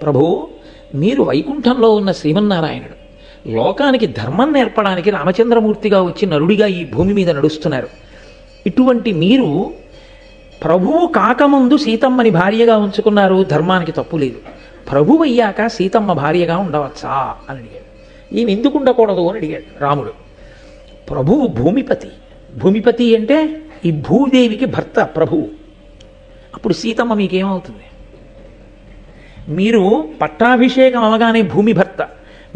ప్రభు మీరు వైకుంఠంలో ఉన్న శ్రీమన్నారాయణుడు, లోకానికి ధర్మం నేర్పడానికి రామచంద్రమూర్తిగా వచ్చి నరుడిగా ఈ భూమి మీద నడుస్తున్నారు. ఇటువంటి మీరు ప్రభువు కాకముందు సీతమ్మని భార్యగా ఉంచుకున్నారు, ధర్మానికి తప్పు లేదు. ప్రభువు అయ్యాక సీతమ్మ భార్యగా ఉండవచ్చా అని అడిగాడు. ఈమె ఎందుకు ఉండకూడదు అని అడిగాడు రాముడు. ప్రభువు భూమిపతి. భూమిపతి అంటే ఈ భూదేవికి భర్త ప్రభువు. అప్పుడు సీతమ్మ మీకేమవుతుంది? మీరు పట్టాభిషేకం అవగానే భూమి భర్త.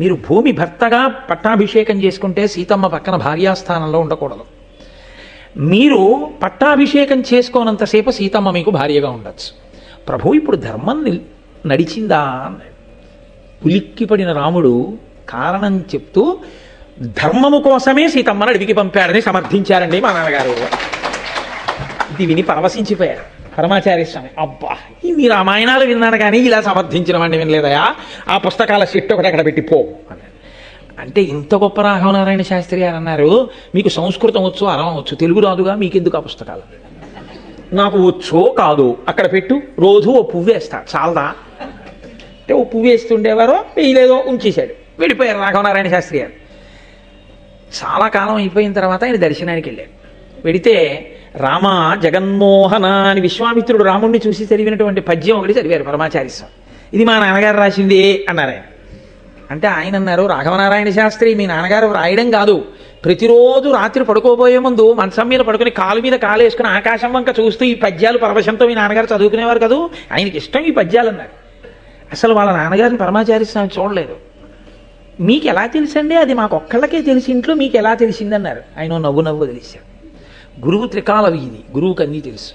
మీరు భూమి భర్తగా పట్టాభిషేకం చేసుకుంటే సీతమ్మ పక్కన భార్యాస్థానంలో ఉండకూడదు. మీరు పట్టాభిషేకం చేసుకోనంతసేపు సీతమ్మ మీకు భార్యగా ఉండొచ్చు. ప్రభు ఇప్పుడు ధర్మం నడిచిందా అన్నాడు. ఉలిక్కిపడిన రాముడు కారణం చెప్తూ ధర్మము కోసమే సీతమ్మను అడవికి పంపాడని సమర్థించారండి మా నాన్నగారు. ఇది విని పరవశించిపోయారు పరమాచార్య స్వామి. అబ్బా, ఇన్ని రామాయణాలు విన్నాను కానీ ఇలా సమర్థించిన వాడిని వినలేదయా, ఆ పుస్తకాల షిట్ ఒకటి అక్కడ పెట్టి పో అన్నాడు. అంటే ఇంత గొప్ప రాఘవనారాయణ శాస్త్రి గారు అన్నారు, మీకు సంస్కృతం వచ్చు, అరవం వచ్చు, తెలుగు రాదుగా, మీకెందుకు ఆ పుస్తకాలు? నాకు వచ్చో కాదు, అక్కడ పెట్టు, రోజు ఓ పువ్వు వేస్తా, చాలదా అంటే ఓ పువ్వు వేస్తుండేవారో వేయలేదో ఉంచేశాడు, వెళ్ళిపోయారు రాఘవనారాయణ శాస్త్రి గారు. చాలా కాలం అయిపోయిన తర్వాత ఆయన దర్శనానికి వెళ్ళాడు. వెడితే రామ జగన్మోహన అని విశ్వామిత్రుడు రాముడిని చూసి చదివినటువంటి పద్యం ఒకటి చదివారు పరమాచార్య స్వామి. ఇది మా నాన్నగారు రాసింది అన్నారు ఆయన. అంటే ఆయన అన్నారు, రాఘవనారాయణ శాస్త్రి మీ నాన్నగారు రాయడం కాదు, ప్రతిరోజు రాత్రి పడుకోబోయే ముందు మంచం మీద పడుకుని కాలు మీద కాలు వేసుకుని ఆకాశం వంక చూస్తూ ఈ పద్యాలు పరవశంతో మీ నాన్నగారు చదువుకునేవారు కదా, ఆయనకి ఇష్టం ఈ పద్యాలు అన్నారు. అసలు వాళ్ళ నాన్నగారిని పరమాచార్య స్వామి చూడలేదు. మీకు ఎలా తెలుసండి? అది మాకు ఒక్కళ్ళకే తెలిసి ఇంట్లో మీకు ఎలా తెలిసిందన్నారు. ఆయన నవ్వు తెలిసాడు. గురువు త్రికాల వీధి, గురువుకి అన్నీ తెలుసు,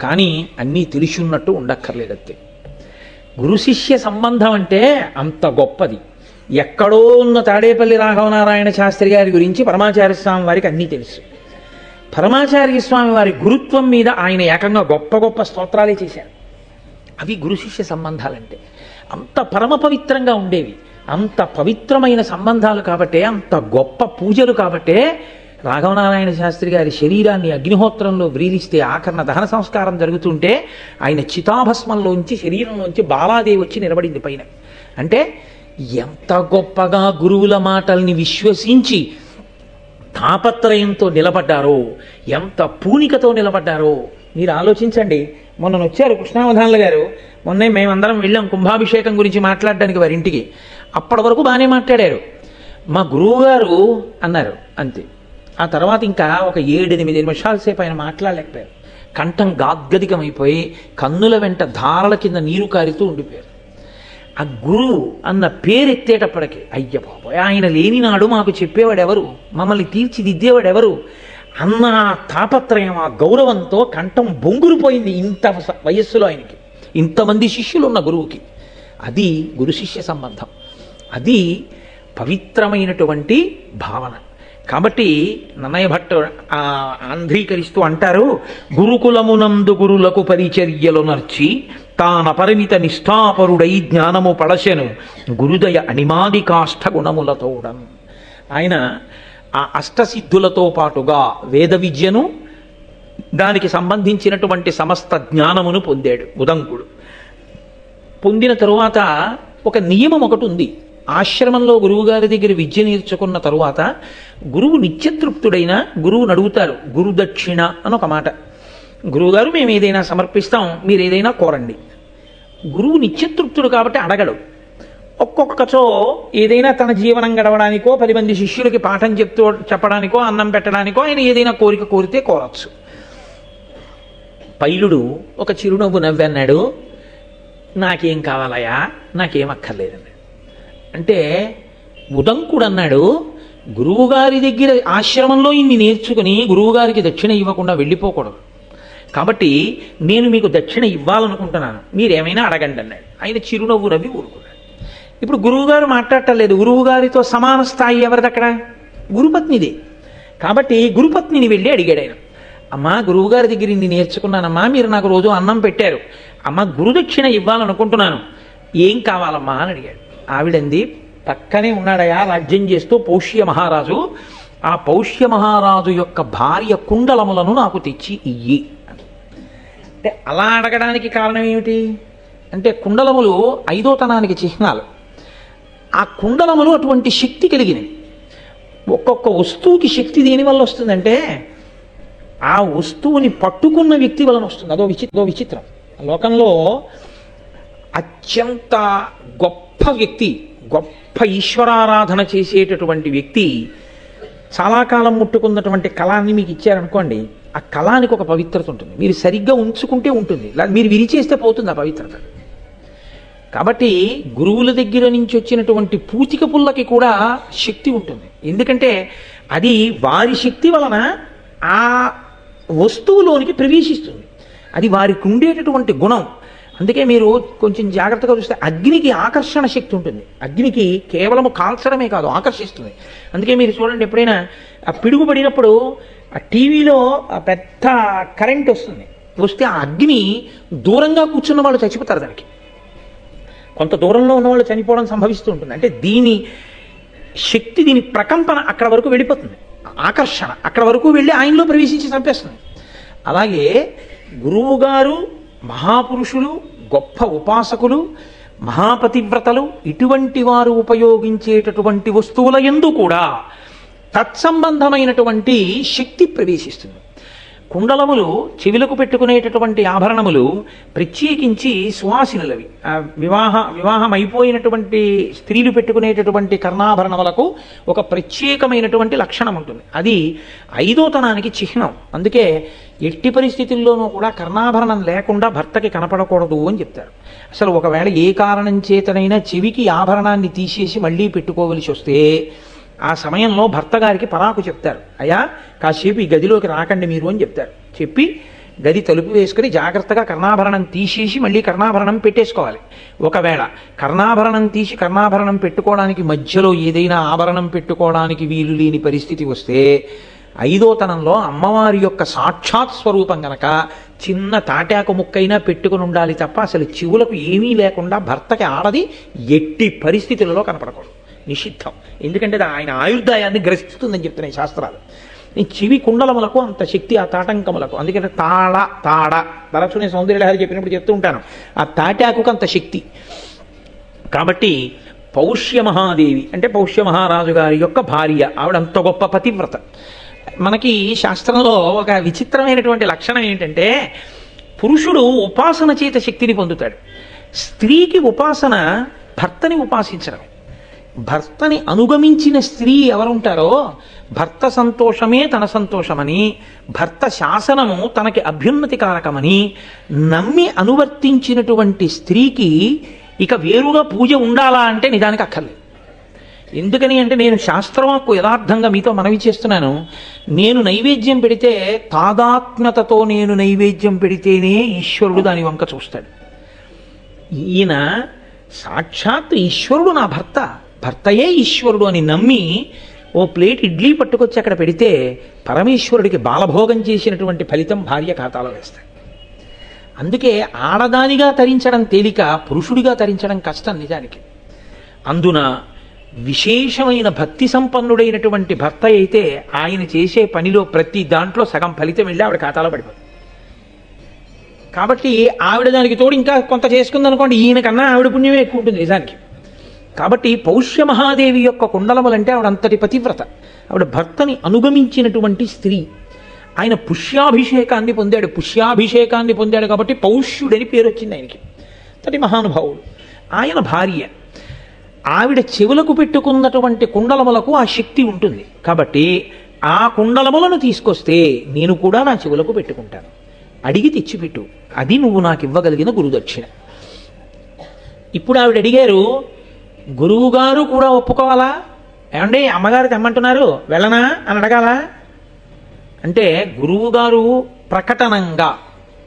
కానీ అన్నీ తెలిసి ఉన్నట్టు ఉండక్కర్లేదంతే. గురు శిష్య సంబంధం అంటే అంత గొప్పది. ఎక్కడో ఉన్న తాడేపల్లి రాఘవనారాయణ శాస్త్రి గారి గురించి పరమాచార్య స్వామి వారికి అన్నీ తెలుసు. పరమాచార్య స్వామి వారి గురుత్వం మీద ఆయన ఏకంగా గొప్ప గొప్ప స్తోత్రాలే చేశారు. అవి గురు శిష్య సంబంధాలంటే. అంత పరమ పవిత్రంగా ఉండేవి, అంత పవిత్రమైన సంబంధాలు కాబట్టే, అంత గొప్ప పూజలు కాబట్టే రాఘవనారాయణ శాస్త్రి గారి శరీరాన్ని అగ్నిహోత్రంలో వ్రీలిస్తే ఆఖరణ దహన సంస్కారం జరుగుతుంటే ఆయన చితాభస్మంలోంచి శరీరంలోంచి బాలాదేవి వచ్చి నిలబడింది పైన. అంటే ఎంత గొప్పగా గురువుల మాటల్ని విశ్వసించి తాపత్రయంతో నిలబడ్డారో, ఎంత పూనికతో నిలబడ్డారో మీరు ఆలోచించండి. మొన్న వచ్చారు కృష్ణావధానుల గారు, మొన్నే మేమందరం వెళ్ళాం కుంభాభిషేకం గురించి మాట్లాడడానికి వారింటికి. అప్పటి వరకు బాగానే మాట్లాడారు. మా గురువు గారు అన్నారు అంతే. ఆ తర్వాత ఇంకా ఒక 7-8 నిమిషాల సేపు ఆయన మాట్లాడలేకపోయారు. కంఠం గాద్గదికమైపోయి కన్నుల వెంట ధారల కింద నీరు కారుతూ ఉండిపోయారు. ఆ గురువు అన్న పేరు ఎత్తేటప్పటికి అయ్య బాబోయ్, ఆయన లేని నాడు మాకు చెప్పేవాడెవరు, మమ్మల్ని తీర్చిదిద్దేవాడెవరు అన్న తాపత్రయం, ఆ గౌరవంతో కంఠం బొంగురుపోయింది. ఇంత వయస్సులో ఆయనకి, ఇంతమంది శిష్యులు ఉన్న గురువుకి. అది గురు శిష్య సంబంధం, అది పవిత్రమైనటువంటి భావన. కాబట్టి నన్నయ్య భట్టు ఆంధ్రీకరిస్తూ అంటారు, గురుకులమునందు గురులకు పరిచర్యలు నర్చి తాన పరిమిత నిష్ఠాపరుడై జ్ఞానము పడశను గురుదయ అనిమాది కాష్ఠ గుణములతోడన్. ఆయన ఆ అష్టసిద్ధులతో పాటుగా వేద విద్యను, దానికి సంబంధించినటువంటి సమస్త జ్ఞానమును పొందాడు ఉదంకుడు. పొందిన తరువాత ఒక నియమం ఒకటి ఉంది. ఆశ్రమంలో గురువుగారి దగ్గర విద్య నేర్చుకున్న తరువాత గురువు నిత్యతృప్తుడైన గురువుని అడుగుతారు, గురుదక్షిణ అని ఒక మాట. గురువుగారు మేము ఏదైనా సమర్పిస్తాం, మీరు ఏదైనా కోరండి. గురువు నిత్యతృప్తుడు కాబట్టి అడగడు. ఒక్కొక్కచో ఏదైనా తన జీవనం గడవడానికో, 10 మంది శిష్యులకి పాఠం చెప్పడానికో, అన్నం పెట్టడానికో ఆయన ఏదైనా కోరిక కోరితే కోరచ్చు. పైలుడు ఒక చిరునవ్వు నవ్వన్నాడు, నాకేం కావాలయా, నాకేం అక్కర్లేదన్నాడు. అంటే ఉదంకుడు అన్నాడు, గురువుగారి దగ్గర ఆశ్రమంలో ఇన్ని నేర్చుకుని గురువుగారికి దక్షిణ ఇవ్వకుండా వెళ్ళిపోకూడదు, కాబట్టి నేను మీకు దక్షిణ ఇవ్వాలనుకుంటున్నాను, మీరేమైనా అడగండి అన్నాడు. ఆయన చిరునవ్వు నవ్వి ఊరుకున్నాడు. ఇప్పుడు గురువుగారు మాట్లాడటలేదు. గురువుగారితో సమాన స్థాయి ఎవరిది అక్కడ? గురుపత్నిదే. కాబట్టి గురుపత్నిని వెళ్ళి అడిగాడు ఆయన, అమ్మా గురువుగారి దగ్గర ఇన్ని నేర్చుకున్నానమ్మా, మీరు నాకు రోజు అన్నం పెట్టారు, అమ్మ గురుదక్షిణ ఇవ్వాలనుకుంటున్నాను, ఏం కావాలమ్మా అని అడిగాడు. ఆవిడంది, పక్కనే ఉన్నాడయా రాజ్యం చేస్తూ పౌష్య మహారాజు, ఆ పౌష్య మహారాజు యొక్క భార్య కుండలములను నాకు తెచ్చి ఇయ్యి. అంటే అలా అడగడానికి కారణం ఏమిటి అంటే, కుండలములు 5వ తనానికి చిహ్నాలు. ఆ కుండలములు అటువంటి శక్తి కలిగినవి. ఒక్కొక్క వస్తువుకి శక్తి దేనివల్ల వస్తుందంటే ఆ వస్తువుని పట్టుకున్న వ్యక్తి వలన వస్తుంది. అదో విచిత్రం. లోకంలో అత్యంత గొప్ప వ్యక్తి, గొప్ప ఈశ్వరారాధన చేసేటటువంటి వ్యక్తి చాలా కాలం ముట్టుకున్నటువంటి కళాన్ని మీకు ఇచ్చారనుకోండి, ఆ కళానికి ఒక పవిత్రత ఉంటుంది. మీరు సరిగ్గా ఉంచుకుంటే ఉంటుంది, మీరు విరిచేస్తే పోతుంది ఆ పవిత్రత. కాబట్టి గురువుల దగ్గర నుంచి వచ్చినటువంటి పూతిక పుల్లకి కూడా శక్తి ఉంటుంది. ఎందుకంటే అది వారి శక్తి వలన ఆ వస్తువులోనికి ప్రవేశిస్తుంది. అది వారికి ఉండేటటువంటి గుణం. అందుకే మీరు కొంచెం జాగ్రత్తగా చూస్తే అగ్నికి ఆకర్షణ శక్తి ఉంటుంది. అగ్నికి కేవలము కాల్చడమే కాదు, ఆకర్షిస్తుంది. అందుకే మీరు చూడండి, ఎప్పుడైనా ఆ పిడుగు పడినప్పుడు ఆ టీవీలో పెద్ద కరెంట్ వస్తే ఆ అగ్ని దూరంగా కూర్చున్న వాళ్ళు చచ్చిపోతారు. దానికి కొంత దూరంలో ఉన్న వాళ్ళు చనిపోవడం సంభవిస్తూ ఉంటుంది. అంటే దీని శక్తి, దీని ప్రకంపన అక్కడ వరకు వెళ్ళిపోతుంది. ఆకర్షణ అక్కడ వరకు వెళ్ళి ఆయనలో ప్రవేశించి చంపేస్తుంది. అలాగే గురువుగారు మహాపురుషులు, గొప్ప ఉపాసకులు, మహాపతివ్రతలు, ఇటువంటి వారు ఉపయోగించేటటువంటి వస్తువుల యందు కూడా తత్సంబంధమైనటువంటి శక్తి ప్రవేశిస్తుంది. కుండలములు, చెవిలకు పెట్టుకునేటటువంటి ఆభరణములు ప్రత్యేకించి సువాసినులవి. వివాహం అయిపోయినటువంటి స్త్రీలు పెట్టుకునేటటువంటి కర్ణాభరణములకు ఒక ప్రత్యేకమైనటువంటి లక్షణం ఉంటుంది. అది ఐదోతనానికి చిహ్నం. అందుకే ఎట్టి పరిస్థితుల్లోనూ కూడా కర్ణాభరణం లేకుండా భర్తకి కనపడకూడదు అని చెప్తారు. అసలు ఒకవేళ ఏ కారణం చేతనైనా చెవికి ఆభరణాన్ని తీసేసి మళ్ళీ పెట్టుకోవలసి వస్తే ఆ సమయంలో భర్త గారికి పరాకు చెప్తారు. అయ్యా కాసేపు ఈ గదిలోకి రాకండి మీరు అని చెప్తారు. చెప్పి గది తలుపు వేసుకుని జాగ్రత్తగా కర్ణాభరణం తీసేసి మళ్ళీ కర్ణాభరణం పెట్టేసుకోవాలి. ఒకవేళ కర్ణాభరణం తీసి కర్ణాభరణం పెట్టుకోవడానికి మధ్యలో ఏదైనా ఆభరణం పెట్టుకోవడానికి వీలు లేని పరిస్థితి వస్తే ఐదోతనంలో అమ్మవారి యొక్క సాక్షాత్ స్వరూపం గనక చిన్న తాటాకు ముక్కైనా పెట్టుకుని ఉండాలి తప్ప అసలు చెవులకు ఏమీ లేకుండా భర్తకి ఆడది ఎట్టి పరిస్థితులలో కనపడకూడదు, నిషిద్ధం. ఎందుకంటే ఆయన ఆయుర్దాయాన్ని గ్రసిస్తుందని చెప్తున్నాయి శాస్త్రాలు. ఈ చెవి కుండలములకు అంత శక్తి, ఆ తాటంకములకు. అందుకంటే తాడ తరచునే సౌందర్యలహరి చెప్పినప్పుడు చెప్తూ ఉంటాను, ఆ తాటాకుకు అంత శక్తి. కాబట్టి పౌష్య మహాదేవి అంటే పౌష్య మహారాజు గారి యొక్క భార్య, ఆవిడ అంత గొప్ప పతివ్రత. మనకి శాస్త్రంలో ఒక విచిత్రమైనటువంటి లక్షణం ఏంటంటే పురుషుడు ఉపాసన చేత శక్తిని పొందుతాడు. స్త్రీకి ఉపాసన భర్తని ఉపాసించడం. భర్తని అనుగమించిన స్త్రీ ఎవరుంటారో భర్త సంతోషమే తన సంతోషమని, భర్త శాసనము తనకి అభ్యున్నతి కారకమని నమ్మి అనువర్తించినటువంటి స్త్రీకి ఇక వేరుగా పూజ ఉండాలా అంటే నిజానికి అక్కర్లేదు. ఎందుకని అంటే నేను శాస్త్రవాక్కు యథార్థంగా మీతో మనవి చేస్తున్నాను. నేను నైవేద్యం పెడితే తాదాత్మ్యతతో నేను నైవేద్యం పెడితేనే ఈశ్వరుడు దాని వంక చూస్తాడు. ఈయన సాక్షాత్ ఈశ్వరుడు నా భర్త, భర్తయే ఈశ్వరుడు అని నమ్మి ఓ ప్లేట్ ఇడ్లీ పట్టుకొచ్చి అక్కడ పెడితే పరమేశ్వరుడికి బాలభోగం చేసినటువంటి ఫలితం భార్య ఖాతాలో వేస్తాడు. అందుకే ఆడదానిగా తరించడం తేలిక, పురుషుడిగా తరించడం కష్టం నిజానికి. అందున విశేషమైన భక్తి సంపన్నుడైనటువంటి భర్త అయితే ఆయన చేసే పనిలో ప్రతి దాంట్లో సగం ఫలితం వెళ్ళి ఆవిడ ఖాతాలో పడిపోతుంది. కాబట్టి ఆవిడ దానికి తోడు ఇంకా కొంత చేసుకుందనుకోండి, ఈయనకన్నా ఆవిడ పుణ్యమే ఎక్కువ ఉంటుంది నిజానికి. కాబట్టి పౌష్య మహాదేవి యొక్క కుండలములంటే ఆవిడ అంతటి పతివ్రత. ఆవిడ భర్తని అనుగమించినటువంటి స్త్రీ. ఆయన పుష్యాభిషేకాన్ని పొందాడు కాబట్టి పౌష్యుడని పేరు వచ్చింది ఆయనకి. తటి మహానుభావుడు. ఆయన భార్య. ఆవిడ చెవులకు పెట్టుకున్నటువంటి కుండలములకు ఆ శక్తి ఉంటుంది. కాబట్టి ఆ కుండలములను తీసుకొస్తే నేను కూడా నా చెవులకు పెట్టుకుంటాను, అడిగి తెచ్చిపెట్టు, అది నువ్వు నాకు ఇవ్వగలిగిన గురుదక్షిణ. ఇప్పుడు ఆవిడ అడిగారు, గురువుగారు కూడా ఒప్పుకోవాలా? ఏమండి అమ్మగారు తెమ్మంటున్నారు వెళ్ళనా అని అడగాల అంటే గురువుగారు ప్రకటనంగా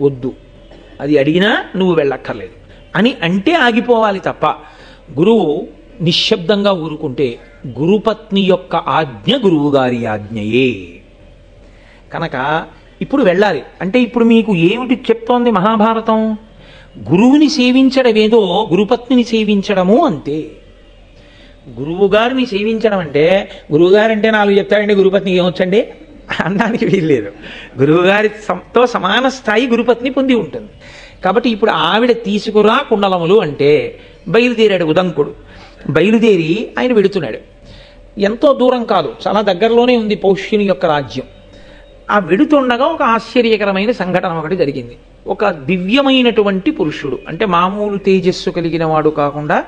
వద్దు, అది అడిగినా నువ్వు వెళ్ళక్కర్లేదు అని అంటే ఆగిపోవాలి తప్ప, గురువు నిశ్శబ్దంగా ఊరుకుంటే గురుపత్ని యొక్క ఆజ్ఞ గురువుగారి ఆజ్ఞయే కనుక ఇప్పుడు వెళ్ళాలి. అంటే ఇప్పుడు మీకు ఏమిటి చెప్తోంది మహాభారతం? గురువుని సేవించడమేదో గురుపత్నిని సేవించడము అంతే. గురువుగారిని సేవించడం అంటే గురువుగారంటే 4 చెప్తాడండి, గురుపత్నికి ఏమొచ్చండి అనడానికి వీల్లేదు. గురువుగారితో సమాన స్థాయి గురుపత్ని పొంది ఉంటుంది. కాబట్టి ఇప్పుడు ఆవిడ తీసుకురా కుండలములు అంటే బయలుదేరాడు ఉదంకుడు. బయలుదేరి ఆయన వెడుతున్నాడు. ఎంతో దూరం కాదు, చాలా దగ్గరలోనే ఉంది పౌష్యుని యొక్క రాజ్యం. ఆ వెడుతుండగా ఒక ఆశ్చర్యకరమైన సంఘటన ఒకటి జరిగింది. ఒక దివ్యమైనటువంటి పురుషుడు, అంటే మామూలు తేజస్సు కలిగిన వాడు కాకుండా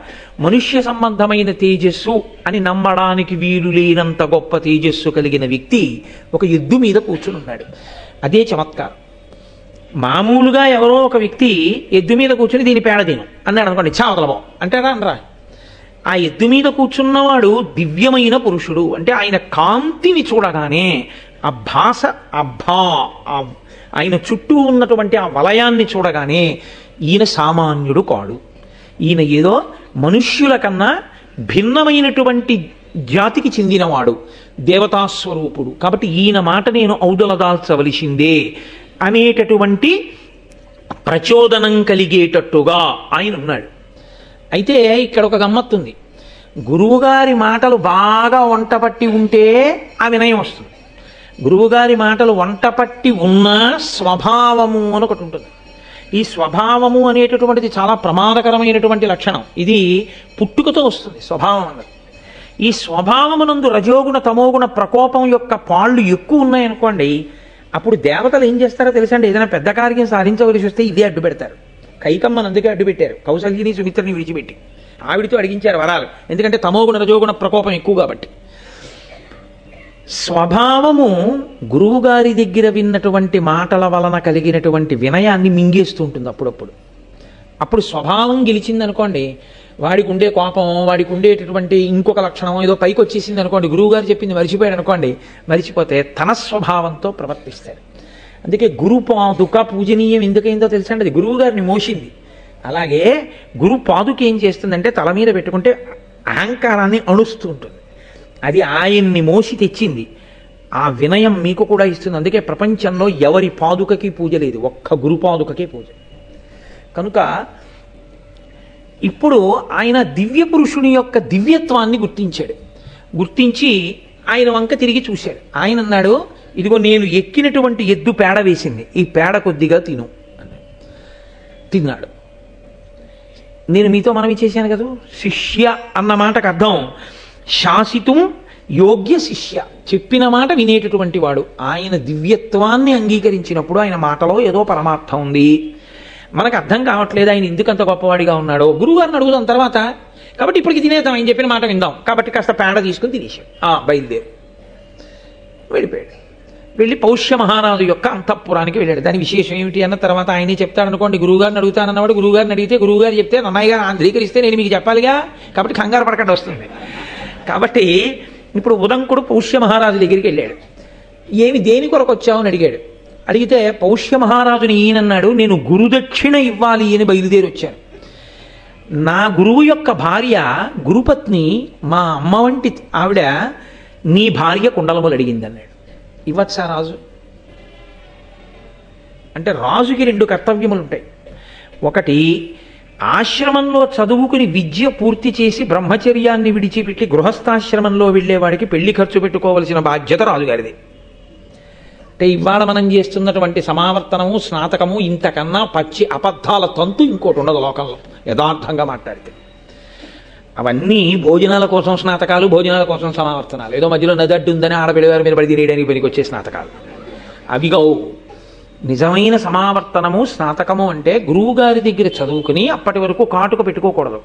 మనుష్య సంబంధమైన తేజస్సు అని నమ్మడానికి వీలు లేనంత గొప్ప తేజస్సు కలిగిన వ్యక్తి ఒక ఎద్దు మీద కూర్చుని ఉన్నాడు. అదే చమత్కారం. మామూలుగా ఎవరో ఒక వ్యక్తి ఎద్దు మీద కూర్చుని దీని పేడ తిను అన్నాడు అనుకోండి, చావతలబో అంటారా అనరా? ఆ ఎద్దు మీద కూర్చున్నవాడు దివ్యమైన పురుషుడు, అంటే ఆయన కాంతిని చూడగానే ఆ భాష ఆయన చుట్టూ ఉన్నటువంటి ఆ వలయాన్ని చూడగానే ఈయన సామాన్యుడు కాడు, ఈయన ఏదో మనుష్యుల కన్నా భిన్నమైనటువంటి జాతికి చెందినవాడు, దేవతాస్వరూపుడు, కాబట్టి ఈయన మాట నేను ఔదలదాల్చవలసిందే అనేటటువంటి ప్రచోదనం కలిగేటట్టుగా ఆయన ఉన్నాడు. అయితే ఇక్కడ ఒక గమ్మత్తుంది. గురువుగారి మాటలు బాగా వంటపట్టి ఉంటే ఆ వినయం వస్తుంది. గురువుగారి మాటలు వంటపట్టి ఉన్న స్వభావము అని ఒకటి ఉంటుంది. ఈ స్వభావము అనేటటువంటిది చాలా ప్రమాదకరమైనటువంటి లక్షణం. ఇది పుట్టుకతో వస్తుంది స్వభావం అన్నది. ఈ స్వభావమునందు రజోగుణ తమోగుణ ప్రకోపం యొక్క పాళ్ళు ఎక్కువ ఉన్నాయనుకోండి, అప్పుడు దేవతలు ఏం చేస్తారో తెలుసండి, ఏదైనా పెద్ద కార్యం సాధించవలసి వస్తే ఇదే అడ్డు పెడతారు. కైకమ్మను అందుకే అడ్డు పెట్టారు, కౌసల్యని సుమిత్రని విడిచిపెట్టి ఆవిడితో అడిగించారు వరాలు, ఎందుకంటే తమోగుణ రజోగుణ ప్రకోపం ఎక్కువ కాబట్టి. స్వభావము గురువుగారి దగ్గర విన్నటువంటి మాటల వలన కలిగినటువంటి వినయాన్ని మింగేస్తూ ఉంటుంది అప్పుడప్పుడు. అప్పుడు స్వభావం గెలిచిందనుకోండి, వాడికి ఉండే కోపం, వాడికి ఉండేటటువంటి ఇంకొక లక్షణం ఏదో పైకి వచ్చేసింది అనుకోండి, గురువుగారు చెప్పింది మరిచిపోయాడు అనుకోండి, మరిచిపోతే తన స్వభావంతో ప్రవర్తిస్తాడు. అందుకే గురు పాదుక పూజనీయం ఎందుకైందో తెలుసండి, అది గురువు గారిని మోసింది. అలాగే గురు పాదుక ఏం చేస్తుందంటే తల మీద పెట్టుకుంటే అహంకారాన్ని అణుస్తూ ఉంటుంది, అది ఆయన్ని మోసి తెచ్చింది. ఆ వినయం మీకు కూడా ఇస్తుంది. అందుకే ప్రపంచంలో ఎవరి పాదుకకి పూజ లేదు, ఒక్క గురు పాదుకకే పూజ. కనుక ఇప్పుడు ఆయన దివ్య పురుషుని యొక్క దివ్యత్వాన్ని గుర్తించాడు. గుర్తించి ఆయన వంక తిరిగి చూశాడు. ఆయన అన్నాడు, ఇదిగో నేను ఎక్కినటువంటి ఎద్దు పేడ వేసింది, ఈ పేడ కొద్దిగా తిను అన్నాడు. తిన్నాడు. నేను మీతో మనవి చేశాను కదా, శిష్య అన్న మాటకు అర్థం శాసితం యోగ్య శిష్య, చెప్పిన మాట వినేటటువంటి వాడు. ఆయన దివ్యత్వాన్ని అంగీకరించినప్పుడు ఆయన మాటలో ఏదో పరమార్థం ఉంది. మనకు అర్థం కావట్లేదు ఆయన ఎందుకంత గొప్పవాడిగా ఉన్నాడో, గురువుగారిని అడుగుదాం తర్వాత. కాబట్టి ఇప్పటికి తినేద్దాం, ఆయన చెప్పిన మాట విందాం. కాబట్టి కాస్త పేడ తీసుకుని తినేశాడు. బయలుదేరి వెళ్ళిపోయాడు. వెళ్ళి పౌష్య మహారాజు యొక్క అంతఃపురానికి వెళ్ళాడు. దాని విశేషం ఏమిటి అన్న తర్వాత ఆయనే చెప్తాడనుకోండి. గురువుగారిని అడుగుతానన్నవాడు గురువుగారిని అడిగితే గురువుగారు చెప్తే అన్నయ్య గారు ఆంధ్రీకరిస్తే నేను మీకు చెప్పాలిగా, కాబట్టి కంగారు పడకండి వస్తుంది. కాబట్టి ఇప్పుడు ఉదంకుడు పౌష్య మహారాజు దగ్గరికి వెళ్ళాడు. ఏమి దేని కొరకు వచ్చావు అని అడిగాడు. అడిగితే పౌష్య మహారాజుని ఈయనన్నాడు, నేను గురుదక్షిణ ఇవ్వాలి అని బయలుదేరి వచ్చాను. నా గురువు యొక్క భార్య గురుపత్ని మా అమ్మ వంటి ఆవిడ నీ భార్య కుండలములు అడిగింది అన్నాడు. ఇవ్వచ్చా రాజు అంటే? రాజుకి రెండు కర్తవ్యములు ఉంటాయి. ఒకటి, ఆశ్రమంలో చదువుకుని విద్య పూర్తి చేసి బ్రహ్మచర్యాన్ని విడిచిపెట్టి గృహస్థాశ్రమంలో వెళ్ళేవాడికి పెళ్లి ఖర్చు పెట్టుకోవలసిన బాధ్యత రాజుగారిది. అంటే ఇవాళ మనం చేస్తున్నటువంటి సమావర్తనము స్నాతకము ఇంతకన్నా పచ్చి అబద్ధాల తంతు ఇంకోటి ఉండదు లోకంలో, యథార్థంగా మాట్లాడితే. అవన్నీ భోజనాల కోసం స్నాతకాలు, భోజనాల కోసం సమావర్తనాలు, ఏదో మధ్యలో నదడ్డు ఉందని ఆడపిల్లవారి మీద పడి తినేయడానికి పనికి వచ్చే స్నాతకాలు అవిగో. నిజమైన సమావర్తనము స్నాతకము అంటే గురువుగారి దగ్గర చదువుకుని అప్పటి వరకు కాటుక పెట్టుకోకూడదు,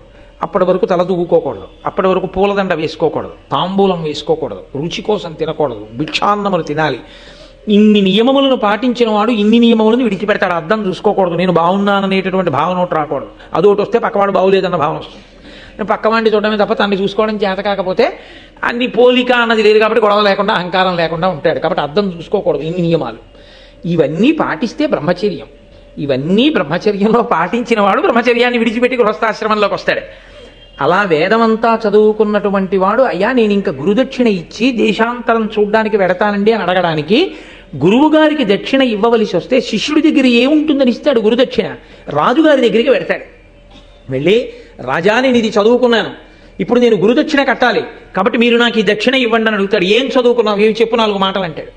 అప్పటి వరకు తల దూకోకూడదు, అప్పటి వరకు పూలదండ వేసుకోకూడదు, తాంబూలం వేసుకోకూడదు, రుచి కోసం తినకూడదు, భిక్షాన్నములు తినాలి. ఇన్ని నియమములను పాటించిన వాడు ఇన్ని నియమములను విడిచిపెడతాడు. అర్థం చూసుకోకూడదు, నేను బాగున్నాననేటటువంటి భావన ఒకటి రాకూడదు. అదొకటి వస్తే పక్కవాడు బాగులేదన్న భావన వస్తుంది. నేను పక్కవాడిని చూడడమే తప్ప తనని చూసుకోవడం చేత కాకపోతే అన్ని పోలిక అన్నది లేదు కాబట్టి గొడవ లేకుండా అహంకారం లేకుండా ఉంటాడు. కాబట్టి అర్థం చూసుకోకూడదు. ఇన్ని నియమాలు ఇవన్నీ పాటిస్తే బ్రహ్మచర్యం. ఇవన్నీ బ్రహ్మచర్యంలో పాటించిన వాడు బ్రహ్మచర్యాన్ని విడిచిపెట్టి గృహస్థాశ్రమంలోకి వస్తాడు. అలా వేదమంతా చదువుకున్నటువంటి వాడు, అయ్యా నేను ఇంకా గురుదక్షిణ ఇచ్చి దేశాంతరం చూడ్డానికి వెడతానండి అని అడగడానికి, గురువుగారికి దక్షిణ ఇవ్వవలసి వస్తే శిష్యుడి దగ్గర ఏముంటుందని ఇస్తాడు గురుదక్షిణ? రాజుగారి దగ్గరికి వెడతాడు. వెళ్ళి, రాజా నేను ఇది చదువుకున్నాను, ఇప్పుడు నేను గురుదక్షిణ కట్టాలి, కాబట్టి మీరు నాకు ఈ దక్షిణ ఇవ్వండి అని అడుగుతాడు. ఏం చదువుకున్నావు? ఏమి చెప్పు 4 మాటలు అంటాడు.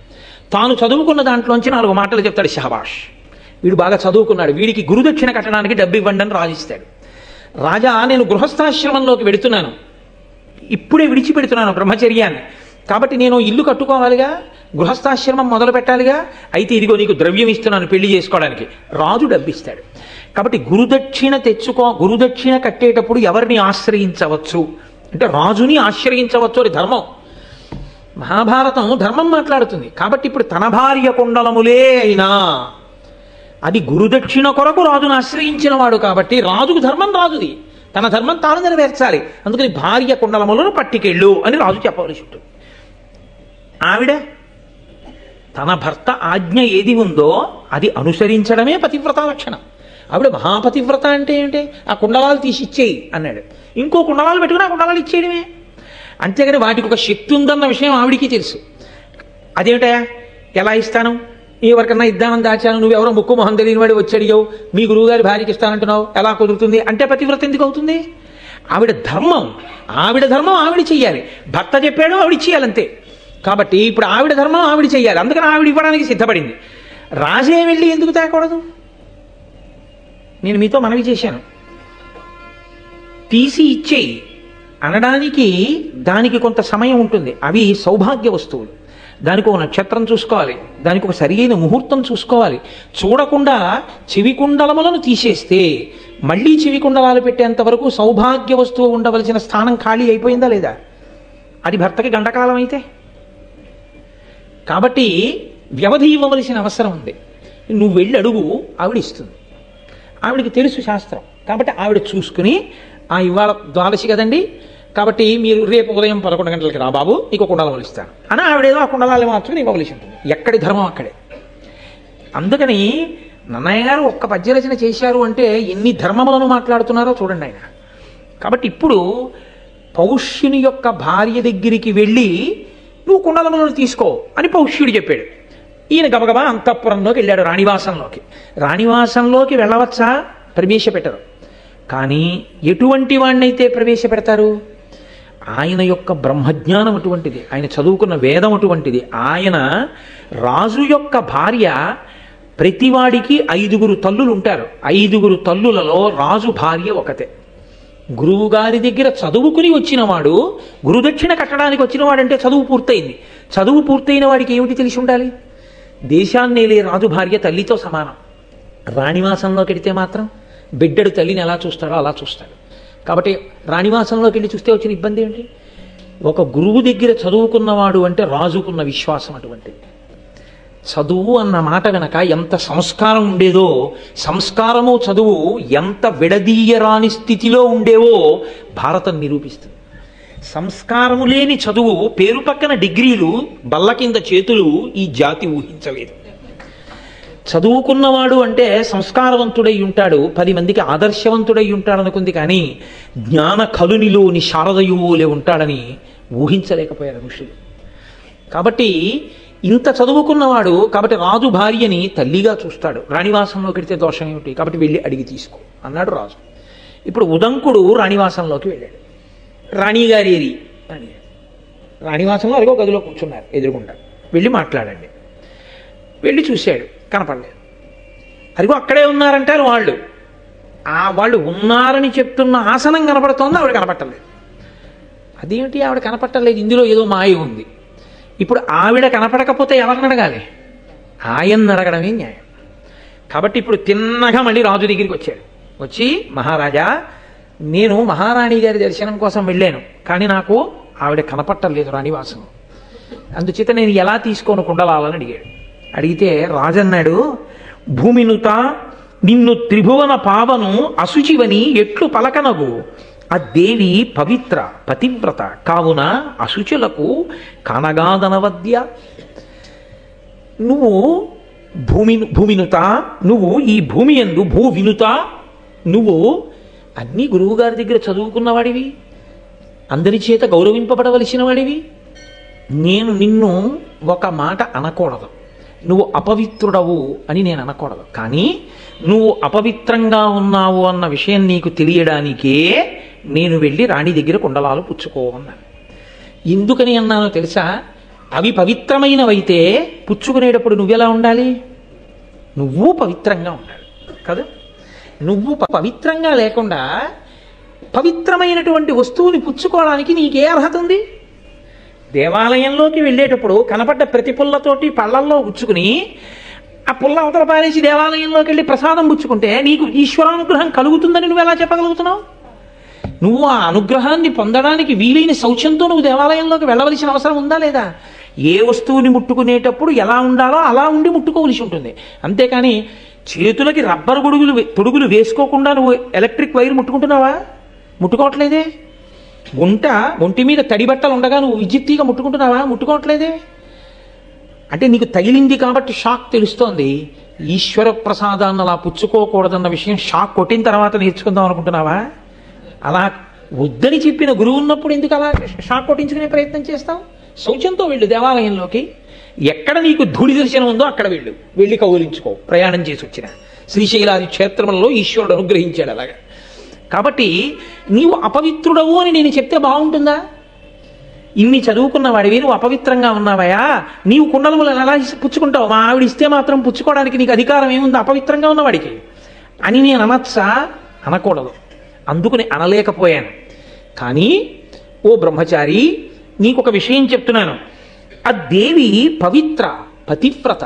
తాను చదువుకున్న దాంట్లోంచి 4 మాటలు చెప్తాడు. షహబాష్, వీడు బాగా చదువుకున్నాడు, వీడికి గురుదక్షిణ కట్టడానికి డబ్బు ఇవ్వండి అని రాజిస్తాడు. రాజా నేను గృహస్థాశ్రమంలోకి వెడుతున్నాను, ఇప్పుడే విడిచిపెడుతున్నాను బ్రహ్మచర్యాన్ని, కాబట్టి నేను ఇల్లు కట్టుకోవాలిగా, గృహస్థాశ్రమం మొదలు పెట్టాలిగా, అయితే ఇదిగో నీకు ద్రవ్యం ఇస్తున్నాను పెళ్లి చేసుకోవడానికి. రాజు డబ్బిస్తాడు. కాబట్టి గురుదక్షిణ కట్టేటప్పుడు ఎవరిని ఆశ్రయించవచ్చు అంటే రాజుని ఆశ్రయించవచ్చు అని ధర్మం. మహాభారతం ధర్మం మాట్లాడుతుంది. కాబట్టి ఇప్పుడు తన భార్య కుండలములే అయినా అది గురుదక్షిణ కొరకు రాజును ఆశ్రయించిన వాడు కాబట్టి రాజుకు ధర్మం రాజుది, తన ధర్మం తాను నెరవేర్చాలి. అందుకని భార్య కుండలములను పట్టికెళ్ళు అని రాజు చెప్పవలసి ఉంటుంది. ఆవిడ తన భర్త ఆజ్ఞ ఏది ఉందో అది అనుసరించడమే పతివ్రత లక్షణం. ఆవిడ మహాపతివ్రత అంటే ఏంటి? ఆ కుండలాలు తీసి ఇచ్చేయి అన్నాడు, ఇంకో కుండలాలు పెట్టుకుని ఆ కుండలాలు ఇచ్చేయడమే. అంతేగాని వాటికి ఒక శక్తి ఉందన్న విషయం ఆవిడికి తెలుసు. అదేమిటా ఎలా ఇస్తాను, ఎవరికన్నా ఇద్దామని దాచాను, నువ్వెవరో ముక్కు మొహం తెలియని వాడి వచ్చి అడిగావు, మీ గురువుగారి భార్యకి ఇస్తానంటున్నావు, ఎలా కుదురుతుంది అంటే పతివ్రత ఎందుకు అవుతుంది? ఆవిడ ధర్మం ఆవిడ చెయ్యాలి, భర్త చెప్పాడు ఆవిడ ఇచ్చేయాలంతే. కాబట్టి ఇప్పుడు ఆవిడ ధర్మం ఆవిడ చెయ్యాలి, అందుకని ఆవిడ ఇవ్వడానికి సిద్ధపడింది. రాజే వెళ్ళి ఎందుకు తేకూడదు? నేను మీతో మనవి చేశాను, తీసి ఇచ్చేయి అనడానికి దానికి కొంత సమయం ఉంటుంది. అవి సౌభాగ్య వస్తువులు, దానికి ఒక నక్షత్రం చూసుకోవాలి, దానికి ఒక సరియైన ముహూర్తం చూసుకోవాలి. చూడకుండా చెవి కుండలములను తీసేస్తే మళ్ళీ చెవి కుండలాలు పెట్టేంత వరకు సౌభాగ్య వస్తువు ఉండవలసిన స్థానం ఖాళీ అయిపోయిందా లేదా? అది భర్తకి గంటకాలం అయితే. కాబట్టి వ్యవధి ఇవ్వవలసిన అవసరం ఉంది. నువ్వు వెళ్ళి అడుగు, ఆవిడ ఇస్తుంది. ఆవిడికి తెలుసు శాస్త్రం, కాబట్టి ఆవిడ చూసుకుని ఇవాళ ద్వాదశి కదండి, కాబట్టి మీరు రేపు ఉదయం 11 గంటలకి రా బాబు, నీకు కుండలములు ఇస్తాను అని ఆవిడేదో ఆ కుండలాలు మార్చుకుని ఇవ్వవలసి ఉంటుంది. ఎక్కడి ధర్మం అక్కడే. అందుకని నన్నయ్య గారు ఒక్క పద్యరచన చేశారు అంటే ఎన్ని ధర్మములను మాట్లాడుతున్నారో చూడండి ఆయన. కాబట్టి ఇప్పుడు పౌష్యుని యొక్క భార్య దగ్గరికి వెళ్ళి నువ్వు కుండలములను తీసుకో అని పౌష్యుడు చెప్పాడు. ఈయన గబగబా అంతఃపురంలోకి వెళ్ళాడు, రాణివాసంలోకి వెళ్ళవచ్చా? ప్రవేశపెట్టరు. కానీ ఎటువంటి వాడినైతే ప్రవేశపెడతారు? ఆయన యొక్క బ్రహ్మజ్ఞానం అటువంటిది, ఆయన చదువుకున్న వేదం అటువంటిది. ఆయన రాజు యొక్క భార్య, ప్రతివాడికి 5 తల్లులు ఉంటారు. 5 తల్లులలో రాజు భార్య ఒకతే. గురువు గారి దగ్గర చదువుకుని వచ్చినవాడు, గురుదక్షిణ కట్టడానికి వచ్చినవాడంటే చదువు పూర్తయింది. చదువు పూర్తయిన వాడికి ఏమిటి తెలిసి ఉండాలి? దేశాన్నేలే రాజు భార్య తల్లితో సమానం. రాణివాసంలోకి వెడితే మాత్రం బిడ్డడు తల్లిని ఎలా చూస్తాడో అలా చూస్తాడు. కాబట్టి రాణివాసంలోకి వెళ్ళి చూస్తే వచ్చిన ఇబ్బంది ఏంటి? ఒక గురువు దగ్గర చదువుకున్నవాడు అంటే రాజుకున్న విశ్వాసం అటువంటిది. చదువు అన్న మాట వెనక ఎంత సంస్కారం ఉండేదో, సంస్కారము చదువు ఎంత విడదీయరాని స్థితిలో ఉండేవో భారతం నిరూపిస్తుంది. సంస్కారము లేని చదువు, పేరు పక్కన డిగ్రీలు, బల్ల కింద చేతులు ఈ జాతి ఊహించలేదు. చదువుకున్నవాడు అంటే సంస్కారవంతుడై ఉంటాడు, 10 మందికి ఆదర్శవంతుడై ఉంటాడు అనుకుంది. కానీ జ్ఞాన కలునిలోని శారదయువులే ఉంటాడని ఊహించలేకపోయారు ఋషులు. కాబట్టి ఇంత చదువుకున్నవాడు, కాబట్టి రాజు భార్యని తల్లిగా చూస్తాడు. రాణివాసంలోకి వెడితే దోషం ఏమిటి? కాబట్టి వెళ్ళి అడిగి తీసుకో అన్నాడు రాజు. ఇప్పుడు ఉదంకుడు రాణివాసంలోకి వెళ్ళాడు. రాణిగారి ఏరి అని రాణివాసంలో అదిగో గదిలో కూర్చున్నారు ఎదురుగుండా. వెళ్ళి మాట్లాడండి. వెళ్ళి చూశాడు, కనపడలేదు. అదిగో అక్కడే ఉన్నారంటారు వాళ్ళు. వాళ్ళు ఉన్నారని చెప్తున్న ఆసనం కనపడుతోంది, ఆవిడ కనపట్టలేదు. అదేమిటి ఆవిడ కనపట్టలేదు? ఇందులో ఏదో మాయ ఉంది. ఇప్పుడు ఆవిడ కనపడకపోతే ఎవరిని అడగాలి? ఆయన్ని అడగడమే న్యాయం. కాబట్టి ఇప్పుడు తిన్నగా మళ్ళీ రాజు దగ్గరికి వచ్చాడు. వచ్చి, మహారాజా, నేను మహారాణి గారి దర్శనం కోసం వెళ్ళాను, కానీ నాకు ఆవిడ కనపట్టలేదు రాణివాసం. అందుచేత నేను ఎలా తీసుకోను కుండలాలని అడిగాడు. అడిగితే రాజన్నాడు, భూమినుత నిన్ను త్రిభువన పావను అశుచివని ఎట్లు పలకనగు, ఆ దేవి పవిత్ర పతివ్రత కావున అశుచులకు కనగాదనవద్య. నువ్వు భూమినుత, నువ్వు ఈ భూమి యందు భూ వినుత, నువ్వు అన్నీ గురువుగారి దగ్గర చదువుకున్నవాడివి, అందరి చేత గౌరవింపబడవలసిన వాడివి. నేను నిన్ను ఒక మాట అనకూడదు, నువ్వు అపవిత్రుడవు అని నేను అనకూడదు. కానీ నువ్వు అపవిత్రంగా ఉన్నావు అన్న విషయం నీకు తెలియడానికే నేను వెళ్ళి రాణి దగ్గర కుండలాలు పుచ్చుకో అన్నాను. ఎందుకని అన్నానో తెలుసా? అవి పవిత్రమైనవైతే పుచ్చుకునేటప్పుడు నువ్వెలా ఉండాలి? నువ్వు పవిత్రంగా ఉండాలి కదా. నువ్వు పవిత్రంగా లేకుండా పవిత్రమైనటువంటి వస్తువుని పుచ్చుకోవడానికి నీకే అర్హత ఉంది? దేవాలయంలోకి వెళ్ళేటప్పుడు కనపడ్డ ప్రతి పుల్లతోటి పళ్ళల్లో పుచ్చుకుని ఆ పుల్ల అవతల పారేసి దేవాలయంలోకి వెళ్ళి ప్రసాదం పుచ్చుకుంటే నీకు ఈశ్వరానుగ్రహం కలుగుతుందని నువ్వు ఎలా చెప్పగలుగుతున్నావు? నువ్వు ఆ అనుగ్రహాన్ని పొందడానికి వీలైన శౌచంతో నువ్వు దేవాలయంలోకి వెళ్ళవలసిన అవసరం ఉందా లేదా? ఏ వస్తువుని ముట్టుకునేటప్పుడు ఎలా ఉండాలో అలా ఉండి ముట్టుకోవలసి ఉంటుంది. అంతేకాని చేతులకి రబ్బర్ తొడుగులు వేసుకోకుండా నువ్వు ఎలక్ట్రిక్ వైర్ ముట్టుకుంటున్నావా? ముట్టుకోవట్లేదే. ఒంటి మీద తడి బట్టలు ఉండగా నువ్వు విద్యుత్తీగా ముట్టుకుంటున్నావా? ముట్టుకోవట్లేదే. అంటే నీకు తగిలింది కాబట్టి షాక్ తెలుస్తోంది. ఈశ్వర ప్రసాదాన్ని అలా పుచ్చుకోకూడదన్న విషయం షాక్ కొట్టిన తర్వాత నేర్చుకుందాం అనుకుంటున్నావా? అలా వద్దని చెప్పిన గురువు ఉన్నప్పుడు ఎందుకు అలా షాక్ కొట్టించుకునే ప్రయత్నం చేస్తావు? శౌచంతో వెళ్ళు దేవాలయంలోకి. ఎక్కడ నీకు ధూళి దర్శనం ఉందో అక్కడ వెళ్ళి కౌలించుకో. ప్రయాణం చేసి వచ్చిన శ్రీశైలాది క్షేత్రములలో ఈశ్వరుడు అనుగ్రహించాడు అలాగా. కాబట్టి నీవు అపవిత్రుడవు అని నేను చెప్తే బాగుంటుందా? ఇన్ని చదువుకున్న వాడివి నువ్వు అపవిత్రంగా ఉన్నావయా, నీవు కుండలములు ఎలా పుచ్చుకుంటావు? మా ఆవిడ ఇస్తే మాత్రం పుచ్చుకోవడానికి నీకు అధికారం ఏముంది అపవిత్రంగా ఉన్నవాడికి అని నేను అనొచ్చా? అనకూడదు. అందుకని అనలేకపోయాను. కానీ ఓ బ్రహ్మచారి, నీకొక విషయం చెప్తున్నాను. ఆ దేవి పవిత్ర పతివ్రత.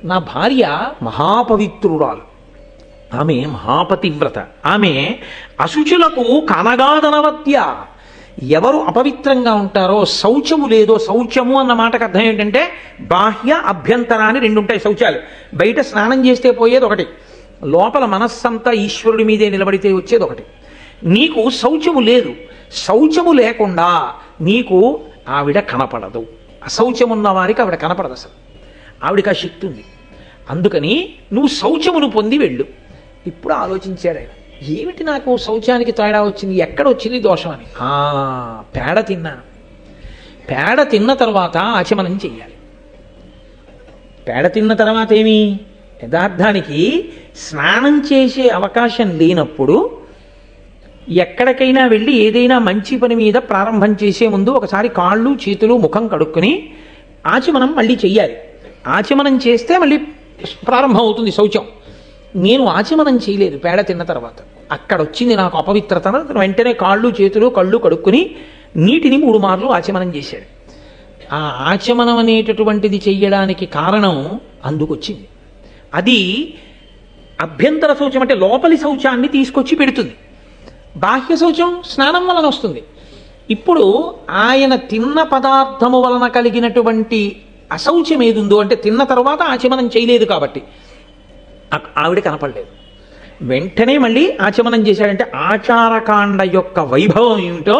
నా భార్య మహాపవిత్రురాలు, ఆమె మహాపతివ్రత. ఆమె అశుచులకు కనగాదనవద్య. ఎవరు అపవిత్రంగా ఉంటారో, శౌచము లేదో, శౌచము అన్న మాటకు అర్థం ఏంటంటే బాహ్య అభ్యంతర అని రెండు ఉంటాయి శౌచాలు. బయట స్నానం చేస్తే పోయేది ఒకటి, లోపల మనస్సంతా ఈశ్వరుడి మీదే నిలబడితే వచ్చేది ఒకటి. నీకు శౌచము లేదు. శౌచము లేకుండా నీకు ఆవిడ కనపడదు. అశౌచమున్న వారికి ఆవిడ కనపడదు. అసలు ఆవిడికి ఆ శక్తి ఉంది. అందుకని నువ్వు శౌచమును పొంది వెళ్ళు. ఇప్పుడు ఆలోచించాడు ఆయన, ఏమిటి నాకు శౌచానికి తేడా వచ్చింది, ఎక్కడ వచ్చింది దోషం అని. పేడ తిన్నాను. పేడ తిన్న తర్వాత ఆచమనం చెయ్యాలి. పేడ తిన్న తర్వాత ఏమి, యథార్థానికి స్నానం చేసే అవకాశం లేనప్పుడు ఎక్కడికైనా వెళ్ళి ఏదైనా మంచి పని మీద ప్రారంభం చేసే ముందు ఒకసారి కాళ్ళు చేతులు ముఖం కడుక్కుని ఆచమనం మళ్ళీ చెయ్యాలి. ఆచమనం చేస్తే మళ్ళీ ప్రారంభం అవుతుంది శౌచం. నేను ఆచమనం చేయలేదు పేడ తిన్న తర్వాత. అక్కడ వచ్చింది నాకు అపవిత్రత. వెంటనే కాళ్ళు చేతులు కళ్ళు కడుక్కుని నీటిని 3 మార్లు ఆచమనం చేశాడు. ఆ ఆచమనం అనేటటువంటిది చెయ్యడానికి కారణం అందుకొచ్చింది. అది అభ్యంతర శౌచం అంటే లోపలి శౌచాన్ని తీసుకొచ్చి పెడుతుంది. బాహ్య శౌచం స్నానం వలన వస్తుంది. ఇప్పుడు ఆయన తిన్న పదార్థము వలన కలిగినటువంటి అశౌచం ఏదుందో అంటే తిన్న తర్వాత ఆచమనం చేయలేదు కాబట్టి ఆవిడ కనపడలేదు. వెంటనే మళ్ళీ ఆచమనం చేశాడంటే ఆచారకాండ యొక్క వైభవం ఏమిటో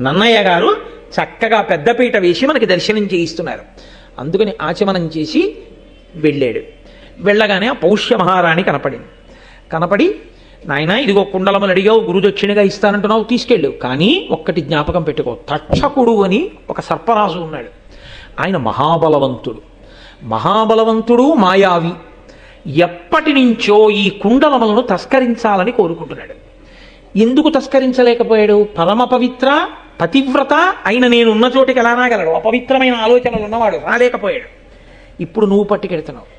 నన్నయ్య గారు చక్కగా పెద్దపీట వేసి మనకి దర్శనం చేయిస్తున్నారు. అందుకని ఆచమనం చేసి వెళ్ళాడు. వెళ్ళగానే ఆ పౌష్య మహారాణి కనపడి నాయన ఇదిగో కుండలములు అడిగావు, గురుదక్షిణగా ఇస్తానంటున్నావు, తీసుకెళ్ళు. కానీ ఒక్కటి జ్ఞాపకం పెట్టుకో, తక్షకుడు అని ఒక సర్పరాజు ఉన్నాడు. ఆయన మహాబలవంతుడు మాయావి. ఎప్పటి నుంచో ఈ కుండలములను తస్కరించాలని కోరుకుంటున్నాడు. ఎందుకు తస్కరించలేకపోయాడు? పరమ పవిత్ర పతివ్రత అయిన నేను ఉన్న చోటికి ఎలా రాగలడు? అపవిత్రమైన ఆలోచనలు ఉన్నవాడు రాలేకపోయాడు. ఇప్పుడు నువ్వు పట్టుకెడుతున్నావు.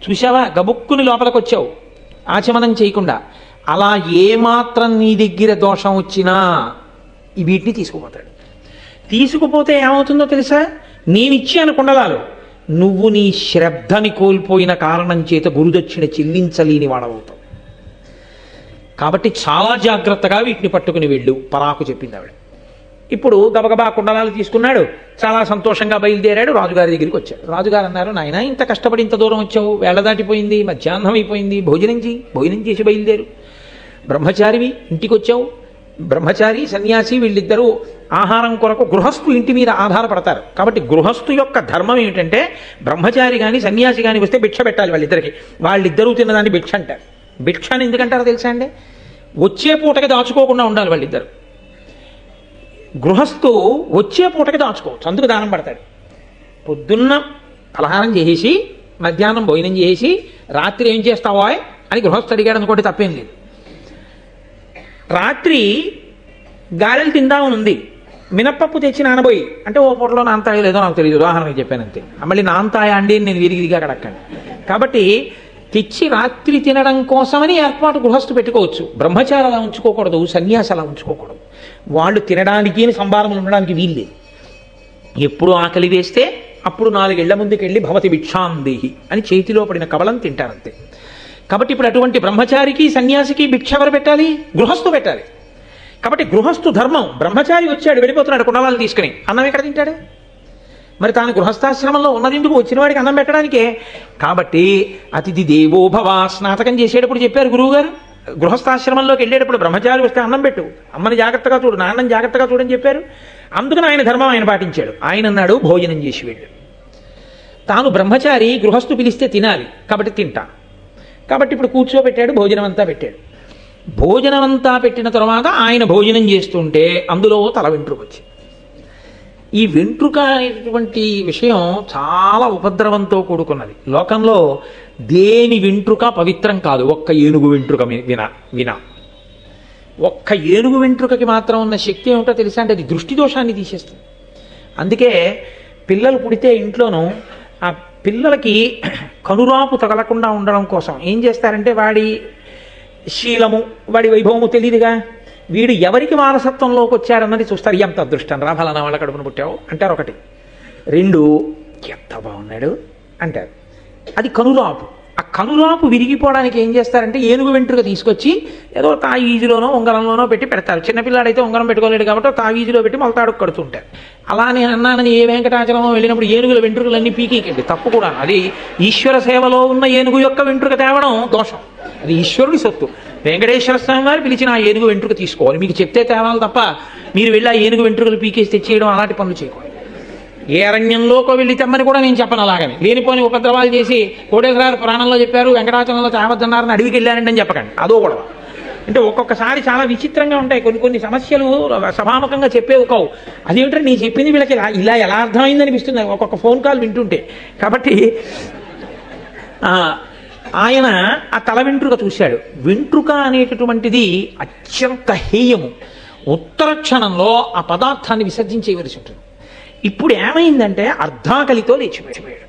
చూసావా, గబుక్కుని లోపలికి వచ్చావు ఆచమనం చేయకుండా. అలా ఏమాత్రం నీ దగ్గర దోషం వచ్చినా వీటిని తీసుకుపోతాడు. తీసుకుపోతే ఏమవుతుందో తెలుసా? నేనిచ్చాను కుండలాలు, నువ్వు నీ శ్రద్ధని కోల్పోయిన కారణం చేత గురుదక్షిణ చెల్లించలేని వాడవుతావు. కాబట్టి చాలా జాగ్రత్తగా వీటిని పట్టుకుని వెళ్ళు పరాకు చెప్పింది ఆవిడ. ఇప్పుడు గబగబా కుండలాలు తీసుకున్నాడు. చాలా సంతోషంగా బయలుదేరాడు. రాజుగారి దగ్గరికి వచ్చాడు. రాజుగారు అన్నారు, నాయన ఇంత కష్టపడి ఇంత దూరం వచ్చావు, వేళ దాటిపోయింది, మధ్యాహ్నం అయిపోయింది, భోజనం చేసి బయలుదేరు. బ్రహ్మచారివి ఇంటికి వచ్చావు. బ్రహ్మచారి సన్యాసి వీళ్ళిద్దరూ ఆహారం కొరకు గృహస్థు ఇంటి మీద ఆధారపడతారు. కాబట్టి గృహస్థు యొక్క ధర్మం ఏమిటంటే బ్రహ్మచారి కానీ సన్యాసి కానీ వస్తే భిక్ష పెట్టాలి వాళ్ళిద్దరికి. వాళ్ళిద్దరూ తిన్నదాన్ని భిక్ష అంటారు. భిక్ష అని ఎందుకంటారో తెలుసా అండి? వచ్చే పూటకి దాచుకోకుండా ఉండాలి వాళ్ళిద్దరు. గృహస్థు వచ్చే పూటకి దాచుకోవచ్చు, అందుకు దానం పడతాడు. పొద్దున్న పలహారం చేసేసి మధ్యాహ్నం భోజనం చేసి రాత్రి ఏం చేస్తావా అని గృహస్థు అడిగాడు అనుకోండి, తప్పేం లేదు. రాత్రి గారెలు తిందామని ఉంది, మినప్పప్పు తెచ్చి నానబోయి అంటే ఓ పూటలో నానతాయో లేదో నాకు తెలియదు, ఉదాహరణకి చెప్పానంతే. మళ్ళీ నానతాయా అండి నేను విరిగిదిగా అడగండి. కాబట్టి తెచ్చి రాత్రి తినడం కోసమని ఏర్పాటు గృహస్థు పెట్టుకోవచ్చు. బ్రహ్మచారి అలా ఉంచుకోకూడదు, సన్యాసి అలా ఉంచుకోకూడదు. వాళ్ళు తినడానికి సంభారములు ఉండడానికి వీల్లేదు. ఎప్పుడు ఆకలి వేస్తే అప్పుడు 4 ఏళ్ల ముందుకు వెళ్ళి భవతి భిక్షాందేహి అని చేతిలో పడిన కవలం తింటారంతే. కాబట్టి ఇప్పుడు అటువంటి బ్రహ్మచారికి సన్యాసికి భిక్ష ఎవరు పెట్టాలి? గృహస్థు పెట్టాలి. కాబట్టి గృహస్థు ధర్మం. బ్రహ్మచారి వచ్చాడు, వెళ్ళిపోతున్నాడు కుండలాలు తీసుకుని, అన్నం ఎక్కడ తింటాడు? మరి తాను గృహస్థాశ్రమంలో ఉన్నదెందుకు? వచ్చిన వాడికి అన్నం పెట్టడానికే. కాబట్టి అతిథి దేవో భవ స్నాతకం చేసేటప్పుడు చెప్పారు గురువుగారు, గృహస్థాశ్రమంలోకి వెళ్ళేటప్పుడు బ్రహ్మచారి వస్తే అన్నం పెట్టు, అమ్మని జాగ్రత్తగా చూడు, నాన్నని జాగ్రత్తగా చూడని చెప్పారు. అందుకని ఆయన ధర్మం ఆయన పాటించాడు. ఆయన అన్నాడు భోజనం చేసి వెళ్ళు. తాను బ్రహ్మచారి, గృహస్థు పిలిస్తే తినాలి కాబట్టి తింటా. కాబట్టి ఇప్పుడు కూర్చోబెట్టాడు, భోజనం అంతా పెట్టాడు. భోజనం అంతా పెట్టిన తర్వాత ఆయన భోజనం చేస్తుంటే అందులో తల వెంట్రుక వచ్చింది. ఈ వెంట్రుక అనేటువంటి విషయం చాలా ఉపద్రవంతో కూడుకున్నది. లోకంలో దేని వెంట్రుక పవిత్రం కాదు, ఒక్క ఏనుగు వెంట్రుక వినా. ఒక్క ఏనుగు వెంట్రుకకి మాత్రం ఉన్న శక్తి ఏమిటో తెలుసా అంటే అది దృష్టి దోషాన్ని తీసేస్తుంది. అందుకే పిల్లలు పుడితే ఇంట్లోనూ ఆ పిల్లలకి కనురాపు తగలకుండా ఉండడం కోసం ఏం చేస్తారంటే వాడి శీలము వాడి వైభవము తెలియదుగా, వీడు ఎవరికి వారసత్వంలోకి వచ్చారన్నది చూస్తారు. ఎంత అదృష్టం రా ఫలానా వాళ్ళ కడుపున పుట్టావు అంటారు ఒకటి. 2 ఎంత బాగున్నాడు అంటారు. అది కనురాపు. ఆ కనురాపు విరిగిపోవడానికి ఏం చేస్తారంటే ఏనుగు వెంట్రుక తీసుకొచ్చి ఏదో తావీజులోనో ఉంగరంలోనో పెట్టి పెడతారు. చిన్నపిల్లాడైతే ఉంగరం పెట్టుకోలేడు కాబట్టి తావీజులో పెట్టి మొలతాడు కడుతుంటారు. అలానే అన్నానని ఏ వెంకటాచలమో వెళ్ళినప్పుడు ఏనుగుల వెంట్రుకలన్నీ పీకేకండి, తప్పు కూడా. అది ఈశ్వర సేవలో ఉన్న ఏనుగు యొక్క వెంట్రుక తేవడం దోషం, అది ఈశ్వరుడి సొత్తు. వెంకటేశ్వర స్వామి వారు పిలిచిన ఆ ఏనుగు వెంట్రుక తీసుకోవాలి, మీకు చెప్తే తేవాలి తప్ప మీరు వెళ్ళి ఆ ఏనుగు వెంట్రుకలు పీకేసి తెచ్చేయడం అలాంటి పనులు చేయకూడదు. ఏ అరణ్యంలోకి వెళ్ళి తెమ్మని కూడా నేను చెప్పను. అలాగని లేనిపోని ఉపద్రవాలు చేసి కోటేశ్వరారు పురాణంలో చెప్పారు వెంకటాచలంలో తేవద్దన్నారని అడవికి వెళ్ళారండి అని చెప్పకండి, అదో కూడా. అంటే ఒక్కొక్కసారి చాలా విచిత్రంగా ఉంటాయి కొన్ని సమస్యలు, సభాముఖంగా చెప్పేవి కావు. అదేమిటంటే నేను చెప్పింది వీళ్ళకి ఇలా ఎలా అర్థమైంది అనిపిస్తుంది ఒక్కొక్క ఫోన్ కాల్ వింటుంటే. కాబట్టి ఆయన ఆ తల వెంట్రుక చూశాడు. వెంట్రుక అనేటటువంటిది అత్యంత హేయము. ఉత్తర క్షణంలో ఆ పదార్థాన్ని విసర్జించేయవలసి ఉంటుంది. ఇప్పుడు ఏమైందంటే అర్ధాకలితో లేచిపోయాడు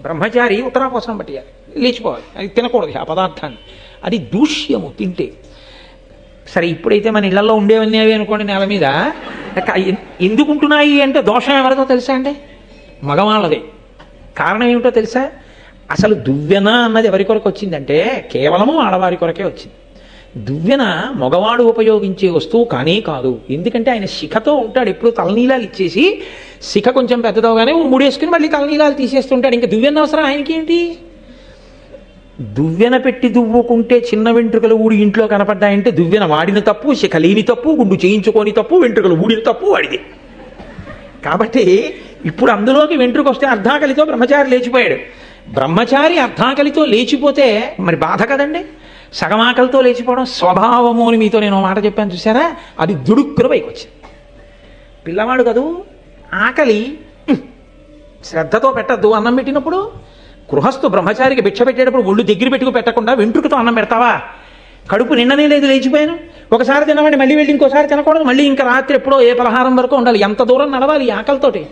బ్రహ్మచారి. ఉత్తరాపోసనం పట్టేయాలి, లేచిపోవాలి, అది తినకూడదు ఆ పదార్థాన్ని, అది దూష్యము తింటే. సరే ఇప్పుడైతే మన ఇళ్లలో ఉండేవన్నీ అవి అనుకోండి నేల మీద. ఎందుకు ఉంటున్నాయి అంటే దోషం ఎవరిదో తెలుసా అండి? మగవాళ్ళదే. కారణం ఏమిటో తెలుసా? అసలు దువ్వెన అన్నది ఎవరి కొరకు వచ్చిందంటే కేవలము ఆడవారి కొరకే వచ్చింది. దువ్వెన మగవాడు ఉపయోగించే వస్తువు కానీ కాదు. ఎందుకంటే ఆయన శిఖతో ఉంటాడు, ఎప్పుడు తలనీలాలు ఇచ్చేసి శిఖ కొంచెం పెద్దదవగానే ముడేసుకుని మళ్ళీ తలనీలాలు తీసేస్తుంటాడు. ఇంకా దువ్వెన అవసరం ఆయనకి ఏంటి? దువ్వెన పెట్టి దువ్వుకుంటే చిన్న వెంట్రుకలు ఊడి ఇంట్లో కనపడ్డాయంటే దువ్వెన వాడిన తప్పు, శిఖ లేని తప్పు, గుండు చేయించుకొని తప్పు, వెంట్రుకలు ఊడిన తప్పు వాడిది. కాబట్టి ఇప్పుడు అందులోకి వెంట్రుక వస్తే అర్ధాకలితో బ్రహ్మచారి లేచిపోయాడు. బ్రహ్మచారి అర్ధాకలితో లేచిపోతే మరి బాధ కదండి. సగమాకలితో లేచిపోవడం స్వభావము అని మీతో నేను మాట చెప్పాను చూసారా, అది దుడుక్కున పైకి వచ్చింది. పిల్లవాడు కదూ, ఆకలి శ్రద్ధతో పెట్టద్దు. అన్నం పెట్టినప్పుడు గృహస్థు బ్రహ్మచారికి భిక్ష పెట్టేటప్పుడు ఒళ్ళు దగ్గర పెట్టుకు పెట్టకుండా వెంట్రుకతో అన్నం పెడతావా? కడుపు నిన్ననే లేదు, లేచిపోయాను. ఒకసారి తినవండి, మళ్ళీ వెళ్ళి ఇంకోసారి తినకూడదు, మళ్ళీ ఇంకా రాత్రి ఎప్పుడో ఏ పలహారం వరకు ఉండాలి. ఎంత దూరం నడవాలి ఈ ఆకలితోటి?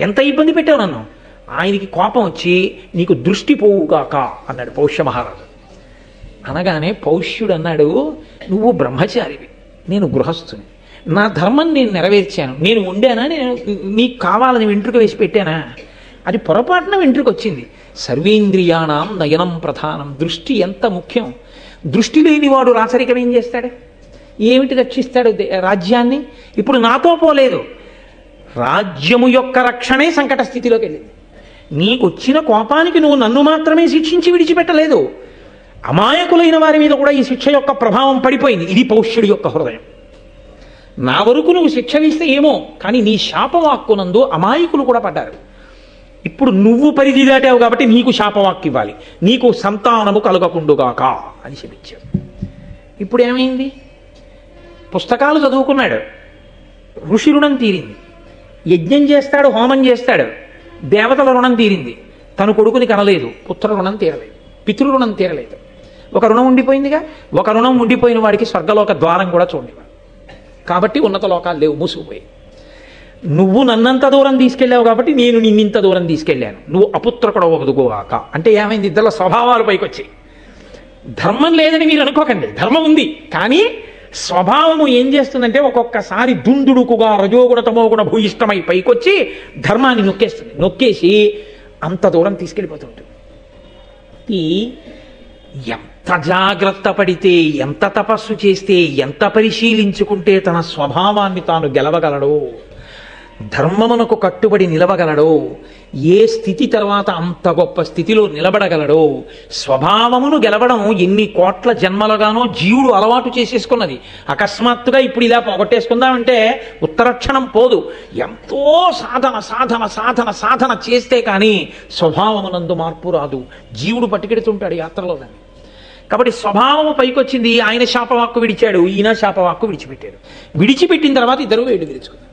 ఎంత ఇబ్బంది పెట్టావు నన్ను. ఆయనకి కోపం వచ్చి నీకు దృష్టి పోవుగాక అన్నాడు పౌష్య మహారాజు. అనగానే పౌష్యుడు అన్నాడు, నువ్వు బ్రహ్మచారివి, నేను గృహస్థుని, నా ధర్మం నేను నెరవేర్చాను. నేను ఉండానా? నేను నీకు కావాలని వెంట్రుక వేసి పెట్టానా? అది పొరపాటున వెంట్రుక వచ్చింది. సర్వేంద్రియాణం నయనం ప్రధానం. దృష్టి ఎంత ముఖ్యం. దృష్టి లేనివాడు రాచరికం ఏం చేస్తాడు? ఏమిటి రక్షిస్తాడు రాజ్యాన్ని? ఇప్పుడు నాతో పోలేదు. రాజ్యము యొక్క రక్షణే సంకట స్థితిలోకి వెళ్ళింది. నీకు వచ్చిన కోపానికి నువ్వు నన్ను మాత్రమే శిక్షించి విడిచిపెట్టలేదు, అమాయకులైన వారి మీద కూడా ఈ శిక్ష యొక్క ప్రభావం పడిపోయింది. ఇది పౌష్యుడి యొక్క హృదయం. నా వరకు నువ్వు శిక్ష వేస్తే ఏమో, కానీ నీ శాపవాక్కునందు అమాయకులు కూడా పడ్డారు. ఇప్పుడు నువ్వు పరిధి దాటావు కాబట్టి నీకు శాపవాక్కు ఇవ్వాలి, నీకు సంతానము కలగకుండుగాక అని శపించాడు. ఇప్పుడు ఏమైంది? పుస్తకాలు చదువుకున్నాడు, ఋషి రుణం తీరింది, యజ్ఞం చేస్తాడు, హోమం చేస్తాడు, దేవతల రుణం తీరింది. తను కొడుకుని కనలేదు, పుత్ర రుణం తీరలేదు, పితృ రుణం తీరలేదు. ఒక రుణం ఉండిపోయిందిగా. ఒక రుణం ఉండిపోయిన వాడికి స్వర్గలోక ద్వారం కూడా చూడనివ్వడు. కాబట్టి ఉన్నత లోకాలు లేవు, మూసుకుపోయి. నువ్వు నన్నంత దూరం తీసుకెళ్ళావు కాబట్టి నేను నిన్నింత దూరం తీసుకెళ్ళాను, నువ్వు అపుత్రకుడు వదుకోగాక అంటే ఏమైంది? ఇద్దరు స్వభావాలు పైకి వచ్చాయి. ధర్మం లేదని మీరు అనుకోకండి, ధర్మం ఉంది, కానీ స్వభావము ఏం చేస్తుందంటే ఒక్కొక్కసారి దుందుడుకుగా రజోగుణ తమోగుణ భూయిష్టమై పైకొచ్చి ధర్మాన్ని నొక్కేస్తుంది, నొక్కేసి అంత దూరం తీసుకెళ్ళిపోతుంటుంది. ఈ ఎంత జాగ్రత్త పడితే, ఎంత తపస్సు చేస్తే, ఎంత పరిశీలించుకుంటే తన స్వభావాన్ని తాను గెలవగలడో, ధర్మమునకు కట్టుబడి నిలవగలడో, ఏ స్థితి తర్వాత అంత గొప్ప స్థితిలో నిలబడగలడో. స్వభావమును గెలవడం ఎన్ని కోట్ల జన్మలుగానో జీవుడు అలవాటు చేసేసుకున్నది. అకస్మాత్తుగా ఇప్పుడు ఇలా పోగొట్టేసుకుందామంటే ఉత్తరక్షణం పోదు. ఎంతో సాధన సాధన సాధన సాధన చేస్తే కానీ స్వభావమునందు మార్పు రాదు. జీవుడు పట్టుకెడుతుంటాడు యాత్రలోనే. కాబట్టి స్వభావము పైకొచ్చింది. ఆయన శాపవాక్కు విడిచాడు, ఈయన శాపవాక్కు విడిచిపెట్టాడు. విడిచిపెట్టిన తర్వాత ఇద్దరు వేడు విరుచుకున్నారు.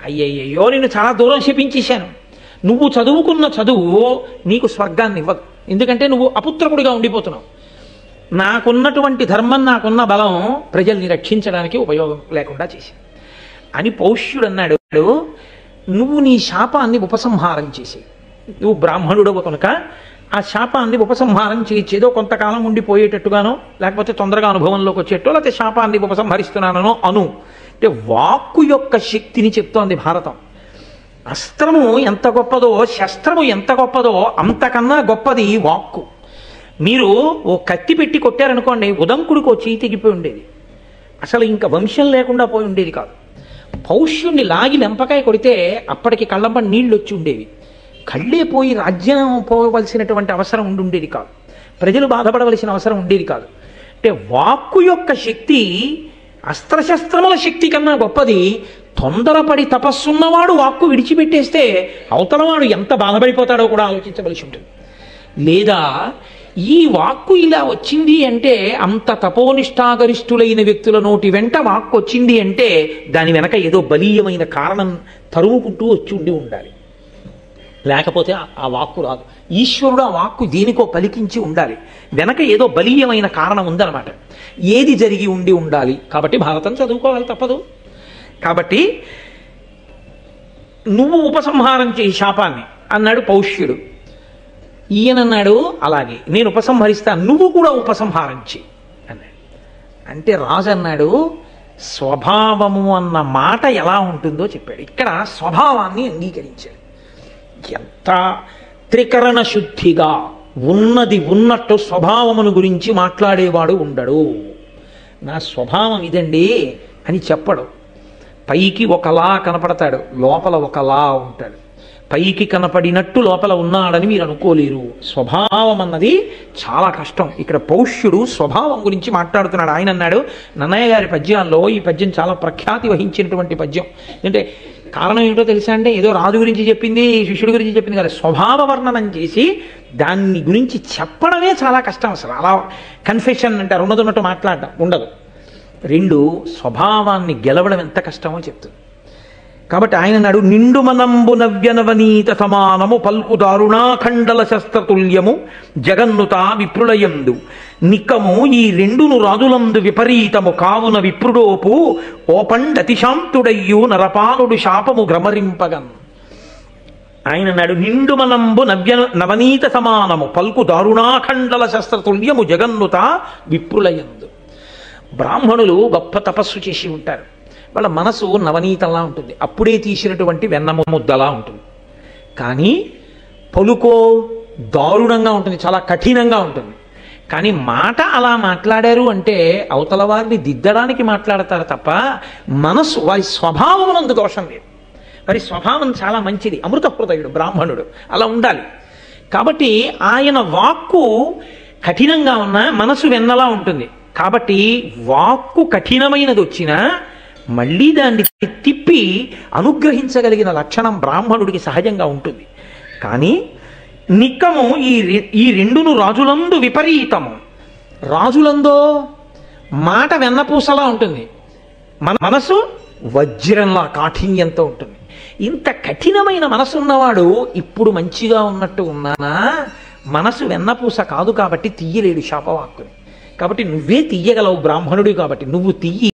అయ్యయ్యో, నేను చాలా దూరం శపించేశాను. నువ్వు చదువుకున్న చదువు నీకు స్వర్గాన్ని ఇవ్వదు, ఎందుకంటే నువ్వు అపుత్రకుడిగా ఉండిపోతున్నావు. నాకున్నటువంటి ధర్మం, నాకున్న బలం ప్రజల్ని రక్షించడానికి ఉపయోగం లేకుండా చేశాను అని పౌష్యుడు అన్నాడు. నువ్వు నీ శాపాన్ని ఉపసంహారం చేసి, నువ్వు బ్రాహ్మణుడవు కనుక ఆ శాపాన్ని ఉపసంహారం చేసేదో కొంతకాలం ఉండిపోయేటట్టుగానో, లేకపోతే తొందరగా అనుభవంలోకి వచ్చేటో, లేకపోతే శాపాన్ని ఉపసంహరిస్తున్నానో అను. అంటే వాక్కు యొక్క శక్తిని చెప్తోంది భారతం. అస్త్రము ఎంత గొప్పదో, శస్త్రము ఎంత గొప్పదో అంతకన్నా గొప్పది వాక్కు. మీరు ఓ కత్తి పెట్టి కొట్టారనుకోండి, ఉదంకుడికి ఓ చేయి తెగిపోయి ఉండేది, అసలు ఇంకా వంశం లేకుండా పోయి ఉండేది కాదు. పౌష్యుణ్ణి లాగి లెంపకాయ కొడితే అప్పటికి కళ్ళంప నీళ్ళు వచ్చి ఉండేవి. కళ్ళే పోయి రాజ్యం పోవలసినటువంటి అవసరం ఉండేది కాదు, ప్రజలు బాధపడవలసిన అవసరం ఉండేది కాదు. అంటే వాక్కు యొక్క శక్తి అస్త్రశస్త్రముల శక్తి కన్నా గొప్పది. తొందరపడి తపస్సున్నవాడు వాక్కు విడిచిపెట్టేస్తే అవతలవాడు ఎంత బాధపడిపోతాడో కూడా ఆలోచించవలసి ఉంటుంది. లేదా ఈ వాక్కు ఇలా వచ్చింది అంటే, అంత తపోనిష్టాగరిష్ఠులైన వ్యక్తుల నోటి వెంట వాక్కు వచ్చింది అంటే దాని వెనక ఏదో బలీయమైన కారణం తరుముకుంటూ వచ్చి ఉండాలి, లేకపోతే ఆ వాక్కు రాదు. ఈశ్వరుడు ఆ వాక్కు దేనికో పలికించి ఉండాలి, వెనక ఏదో బలీయమైన కారణం ఉందన్నమాట. ఏది జరిగి ఉండాలి. కాబట్టి భారతం చదువుకోవాలి, తప్పదు. కాబట్టి నువ్వు ఉపసంహారం చేయి శాపాన్ని అన్నాడు పౌష్యుడు. ఈయనన్నాడు అలాగే నేను ఉపసంహరిస్తాను, నువ్వు కూడా ఉపసంహారం చేయి అన్నాడు. అంటే రాజు అన్నాడు, స్వభావము అన్న మాట ఎలా ఉంటుందో చెప్పాడు. ఇక్కడ స్వభావాన్ని అంగీకరించాడు. ఎంత త్రికరణ శుద్ధిగా ఉన్నది ఉన్నట్టు స్వభావమును గురించి మాట్లాడేవాడు ఉండడు. నా స్వభావం ఇదండి అని చెప్పడు. పైకి ఒకలా కనపడతాడు, లోపల ఒకలా ఉంటాడు. పైకి కనపడినట్టు లోపల ఉన్నాడని మీరు అనుకోలేరు. స్వభావం అన్నది చాలా కష్టం. ఇక్కడ పౌష్యుడు స్వభావం గురించి మాట్లాడుతున్నాడు. ఆయన అన్నాడు, నన్నయ్య గారి పద్యాల్లో ఈ పద్యం చాలా ప్రఖ్యాతి వహించినటువంటి పద్యం. అంటే కారణం ఏమిటో తెలుసా అంటే, ఏదో రాజు గురించి చెప్పింది, శిష్యుడి గురించి చెప్పింది కదా, స్వభావ వర్ణనం చేసి దాన్ని గురించి చెప్పడమే చాలా కష్టం. అసలు అలా కన్ఫెషన్ అంటారు, ఉన్నదన్నట్టు మాట్లాడడం ఉండదు. రెండు, స్వభావాన్ని గెలవడం ఎంత కష్టమో చెప్తుంది. కాబట్టి ఆయన నాడు నిండు మనంబు నవ్యనవనీత సమానము పల్కు దారుణాఖండల శస్త్రతుల్యము జగన్నుత విప్రులయందు నిక్కము ఈ రెండును రాజులందు విపరీతము కావున విప్రుడోపు ఓపండతిశాంతుడయ్యు నరపాలుడు శాపము గ్రమరింపగన్. ఆయన నాడు నిండు మనంబు నవనీత సమానము పల్కు దారుణాఖండల శస్త్రతుల్యము జగన్నుత విప్రులయందు. బ్రాహ్మణులు గొప్ప తపస్సు చేసి ఉంటారు, వాళ్ళ మనసు నవనీతంలా ఉంటుంది, అప్పుడే తీసినటువంటి వెన్నమ ముద్దలా ఉంటుంది. కానీ పలుకో దారుణంగా ఉంటుంది, చాలా కఠినంగా ఉంటుంది. కానీ మాట అలా మాట్లాడారు అంటే అవతల వారిని దిద్దడానికి మాట్లాడతారు తప్ప మనసు, వారి స్వభావమునందు దోషం లేదు. వారి స్వభావం చాలా మంచిది, అమృత హృదయుడు బ్రాహ్మణుడు, అలా ఉండాలి. కాబట్టి ఆయన వాక్కు కఠినంగా ఉన్న మనసు వెన్నలా ఉంటుంది. కాబట్టి వాక్కు కఠినమైనది వచ్చినా మళ్ళీ దాన్ని తిప్పి అనుగ్రహించగలిగిన లక్షణం బ్రాహ్మణుడికి సహజంగా ఉంటుంది. కానీ నిక్కము ఈ రెండును రాజులందు విపరీతము. రాజులందో మాట వెన్నపూసలా ఉంటుంది, మన మనసు వజ్రంలా కాఠిన్యంతో ఉంటుంది. ఇంత కఠినమైన మనసు ఉన్నవాడు ఇప్పుడు మంచిగా ఉన్నట్టు ఉన్నానా, మనసు వెన్నపూస కాదు కాబట్టి తీయలేడు శాపవాక్కుని. కాబట్టి నువ్వే తీయగలవు, బ్రాహ్మణుడు కాబట్టి నువ్వు తీయి.